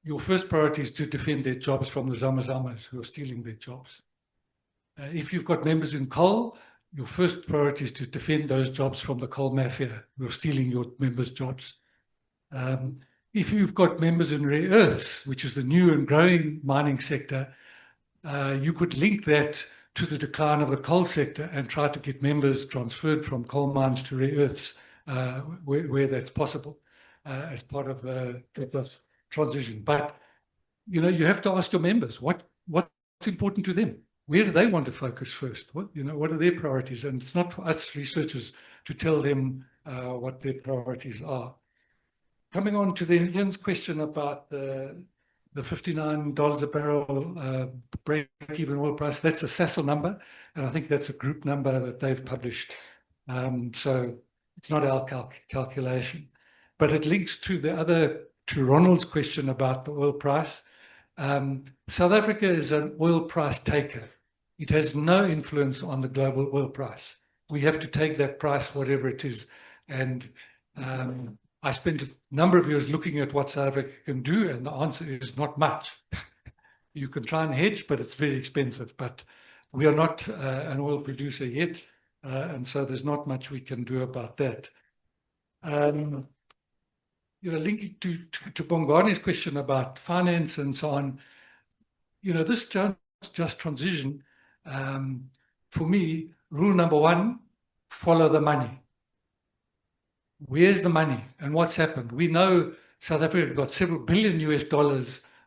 your first priority is to defend their jobs from the Zamazamas who are stealing their jobs. If you've got members in coal, your first priority is to defend those jobs from the coal mafia who are stealing your members' jobs. If you've got members in rare earths, which is the new and growing mining sector, you could link that to the decline of the coal sector and try to get members transferred from coal mines to rare earths where that's possible as part of the transition. But you know, you have to ask your members what's important to them. Where do they want to focus first? What are their priorities? And it's not for us researchers to tell them what their priorities are. Coming on to then Ian's question about the $59 a barrel break-even oil price, that's a SASOL number, and I think that's a group number that they've published. So it's not our calculation. But it links to Ronald's question about the oil price. South Africa is an oil price taker. It has no influence on the global oil price. We have to take that price, whatever it is. And I spent a number of years looking at what South Africa can do, and the answer is not much. You can try and hedge, but it's very expensive. But we are not an oil producer yet, and so there's not much we can do about that. Linking to Bongani's question about finance and so on, this just transition, for me, rule number one, follow the money. Where's the money and what's happened? We know South Africa got several billion US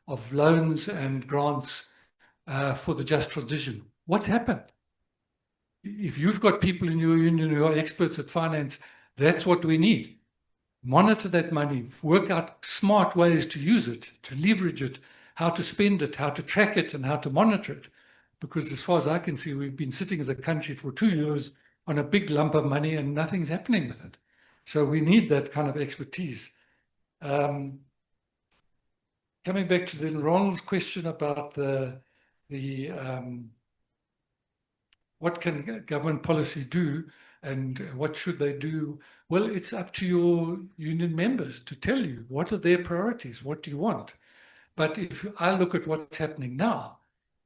of loans and grants for the just transition. What's happened? If you've got people in your union who are experts at finance, that's what we need. Monitor that money, work out smart ways to use it, to leverage it, how to spend it, how to track it, and how to monitor it. Because as far as I can see, we've been sitting as a country for 2 years on a big lump of money and nothing's happening with it. So we need that kind of expertise. Coming back to then Ronald's question about what can government policy do and what should they do? Well, it's up to your union members to tell you what are their priorities, what do you want? But if I look at what's happening now,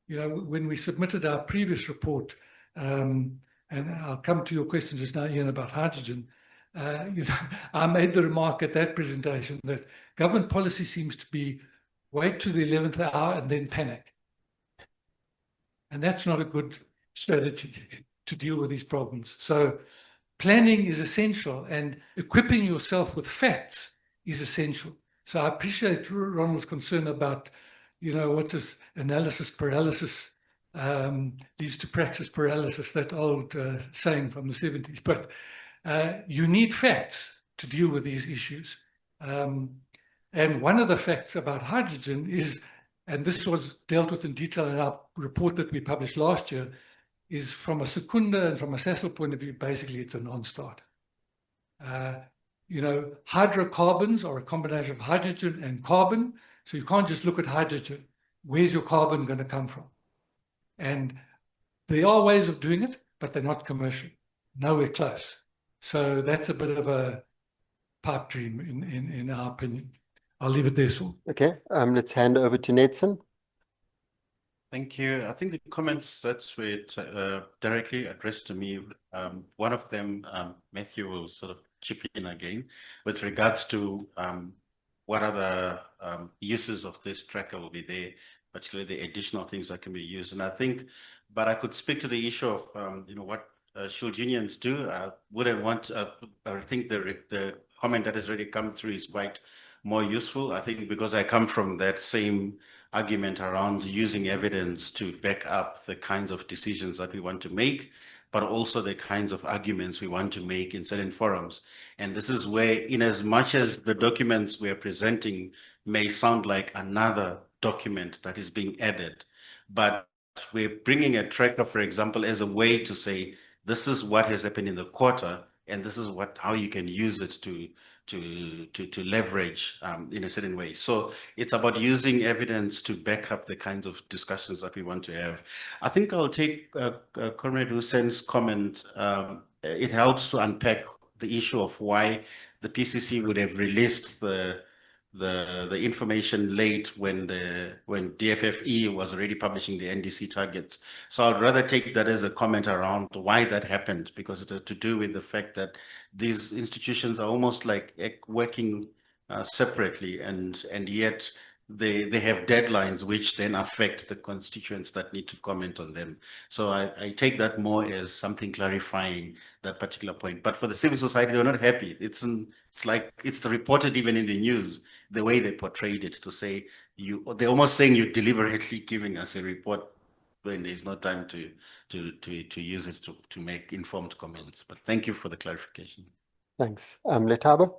when we submitted our previous report, and I'll come to your question just now, Ian, about hydrogen, I made the remark at that presentation that government policy seems to be wait to the 11th hour and then panic. And that's not a good strategy to deal with these problems. So planning is essential and equipping yourself with facts is essential. So I appreciate Ronald's concern about, what's this analysis paralysis leads to praxis paralysis, that old saying from the 70s. But you need facts to deal with these issues. And one of the facts about hydrogen is, and this was dealt with in detail in our report that we published last year, is from a Secunda and from a SASOL point of view, basically it's a non-starter. Hydrocarbons are a combination of hydrogen and carbon. So you can't just look at hydrogen. Where's your carbon going to come from? And there are ways of doing it, but they're not commercial. Nowhere close. So that's a bit of a pipe dream in our opinion. I'll leave it there, Saul. Okay, let's hand over to Nedson. Thank you. I think the comments that were directly addressed to me, one of them, Matthew will sort of chip in again with regards to what other uses of this tracker will be there, particularly the additional things that can be used. And I think, but I could speak to the issue of, what should unions do? I wouldn't want, I think the comment that has already come through is quite more useful. I think because I come from that same argument around using evidence to back up the kinds of decisions that we want to make, but also the kinds of arguments we want to make in certain forums. And this is where, in as much as the documents we're presenting may sound like another document that is being added, but we're bringing a tracker, for example, as a way to say, this is what has happened in the quarter, and this is how you can use it to leverage in a certain way. So it's about using evidence to back up the kinds of discussions that we want to have. I think I'll take Comrade Hussein's comment. It helps to unpack the issue of why the PCC would have released the information late when DFFE was already publishing the NDC targets. So I'd rather take that as a comment around why that happened, because it has to do with the fact that these institutions are almost like working separately, and yet they have deadlines which then affect the constituents that need to comment on them. So I take that more as something clarifying that particular point. But for the civil society, they're not happy. It's like it's reported even in the news, the way they portrayed it, to say they're almost saying you're deliberately giving us a report when there's no time to use it to make informed comments. But thank you for the clarification. Thanks. Lethabo?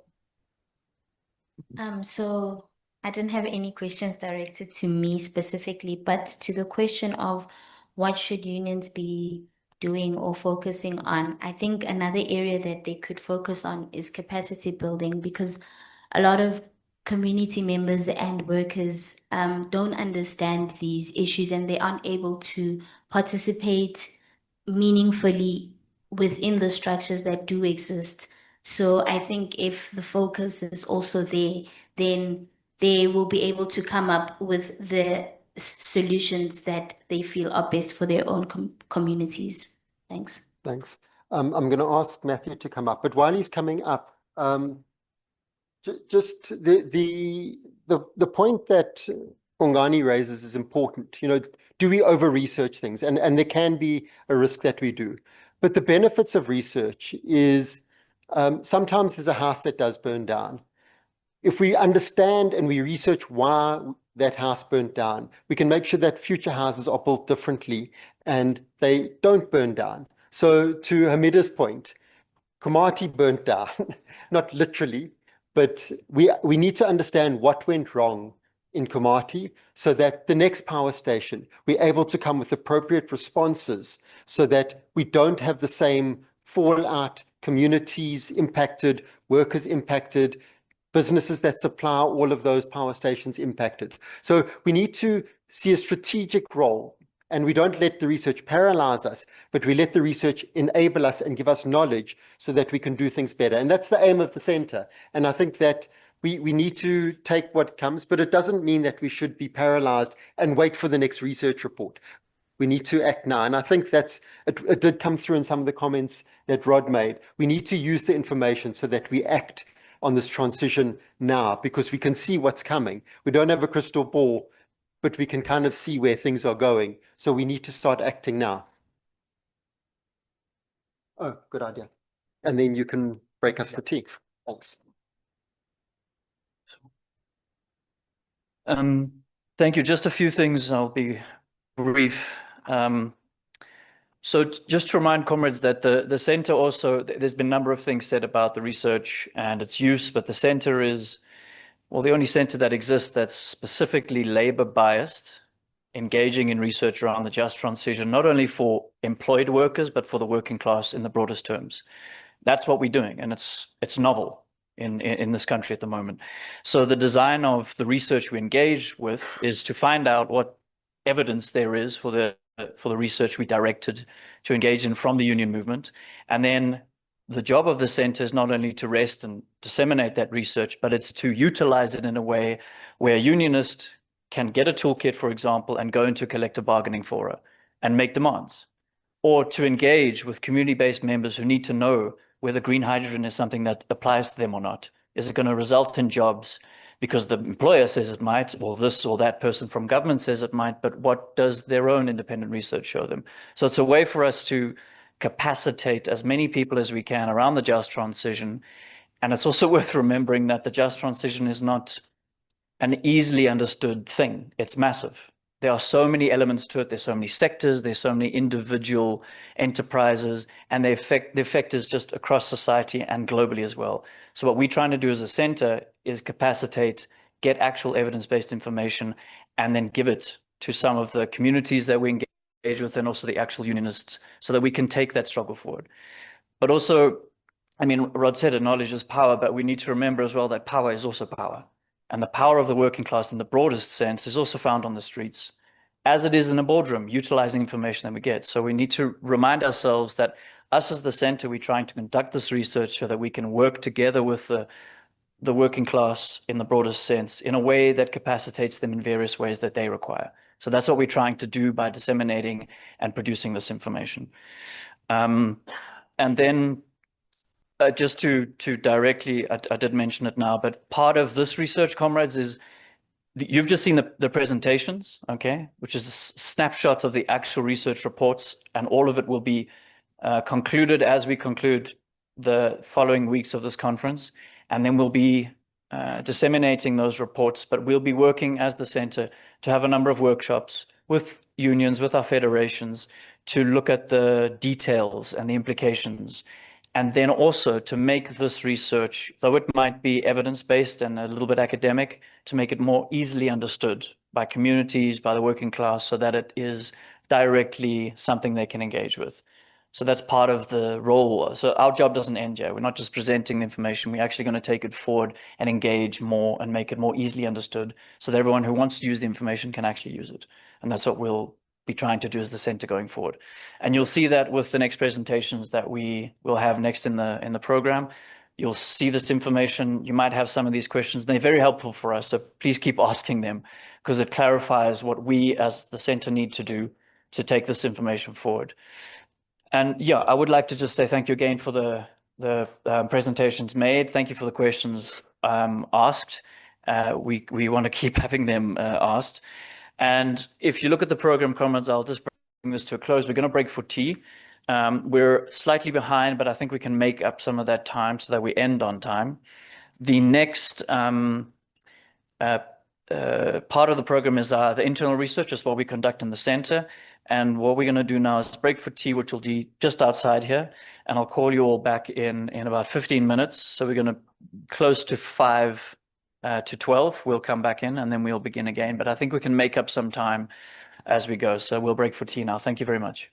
So I don't have any questions directed to me specifically, but to the question of what should unions be doing or focusing on, I think another area that they could focus on is capacity building, because a lot of community members and workers don't understand these issues and they aren't able to participate meaningfully within the structures that do exist. So I think if the focus is also there, then they will be able to come up with the solutions that they feel are best for their own communities. Thanks. Thanks. I'm going to ask Matthew to come up, but while he's coming up, just the point that Bongani raises is important. Do we over-research things? And there can be a risk that we do. But the benefits of research is sometimes there's a house that does burn down. If we understand and we research why that house burnt down, we can make sure that future houses are built differently and they don't burn down. So to Hamida's point, Komati burnt down, not literally, but we need to understand what went wrong in Komati so that the next power station, we're able to come with appropriate responses so that we don't have the same fallout, communities impacted, workers impacted, businesses that supply all of those power stations impacted. So we need to see a strategic role, and we don't let the research paralyze us, but we let the research enable us and give us knowledge so that we can do things better. And that's the aim of the center. And I think that we need to take what comes, but it doesn't mean that we should be paralyzed and wait for the next research report. We need to act now. And I think it did come through in some of the comments that Rod made. We need to use the information so that we act on this transition now, because we can see what's coming. We don't have a crystal ball, but we can kind of see where things are going. So we need to start acting now. Oh, good idea. And then you can break us for tea. Thanks. Thank you. Just a few things. I'll be brief. So just to remind comrades that the center also, there's been a number of things said about the research and its use, but the center is, well, the only center that exists that's specifically labor biased, engaging in research around the just transition, not only for employed workers, but for the working class in the broadest terms. That's what we're doing, and it's novel in this country at the moment. So the design of the research we engage with is to find out what evidence there is for the research we directed to engage in from the union movement. And then the job of the center is not only to rest and disseminate that research, but it's to utilize it in a way where a unionist can get a toolkit, for example, and go into collective bargaining fora and make demands, or to engage with community-based members who need to know whether green hydrogen is something that applies to them or not. Is it going to result in jobs because the employer says it might, or this or that person from government says it might, but what does their own independent research show them? So it's a way for us to capacitate as many people as we can around the just transition. And it's also worth remembering that the just transition is not an easily understood thing. It's massive. There are so many elements to it. There's so many sectors, there's so many individual enterprises, and the effect is just across society and globally as well. So what we're trying to do as a center is capacitate, get actual evidence-based information, and then give it to some of the communities that we engage with and also the actual unionists so that we can take that struggle forward. But also, I mean, Rod said it, knowledge is power, but we need to remember as well that power is also power. And the power of the working class in the broadest sense is also found on the streets, as it is in a boardroom, utilizing information that we get. So we need to remind ourselves that us as the center, we're trying to conduct this research so that we can work together with the working class in the broadest sense in a way that capacitates them in various ways that they require. So that's what we're trying to do by disseminating and producing this information. And then just to directly, I did mention it now, but part of this research, comrades, is you've just seen the presentations, okay, which is a snapshot of the actual research reports, and all of it will be concluded as we conclude the following weeks of this conference, and then we'll be disseminating those reports, but we'll be working as the center to have a number of workshops with unions, with our federations, to look at the details and the implications, and then also to make this research, though it might be evidence-based and a little bit academic, to make it more easily understood by communities, by the working class, so that it is directly something they can engage with. So that's part of the role. So our job doesn't end here. We're not just presenting the information. We're actually going to take it forward and engage more and make it more easily understood so that everyone who wants to use the information can actually use it. And that's what we'll be trying to do as the center going forward. And you'll see that with the next presentations that we will have next in the program. You'll see this information. You might have some of these questions. They're very helpful for us. So please keep asking them, because it clarifies what we as the center need to do to take this information forward. And yeah, I would like to just say thank you again for the presentations made. Thank you for the questions asked. We want to keep having them asked. And if you look at the program, comrades, I'll just bring this to a close. We're going to break for tea. We're slightly behind, but I think we can make up some of that time so that we end on time. The next part of the program is the internal research, is what we conduct in the center. And what we're going to do now is break for tea, which will be just outside here. And I'll call you all back in about 15 minutes. So we're going to close to 5 to 12. We'll come back in and then we'll begin again. But I think we can make up some time as we go. So we'll break for tea now. Thank you very much.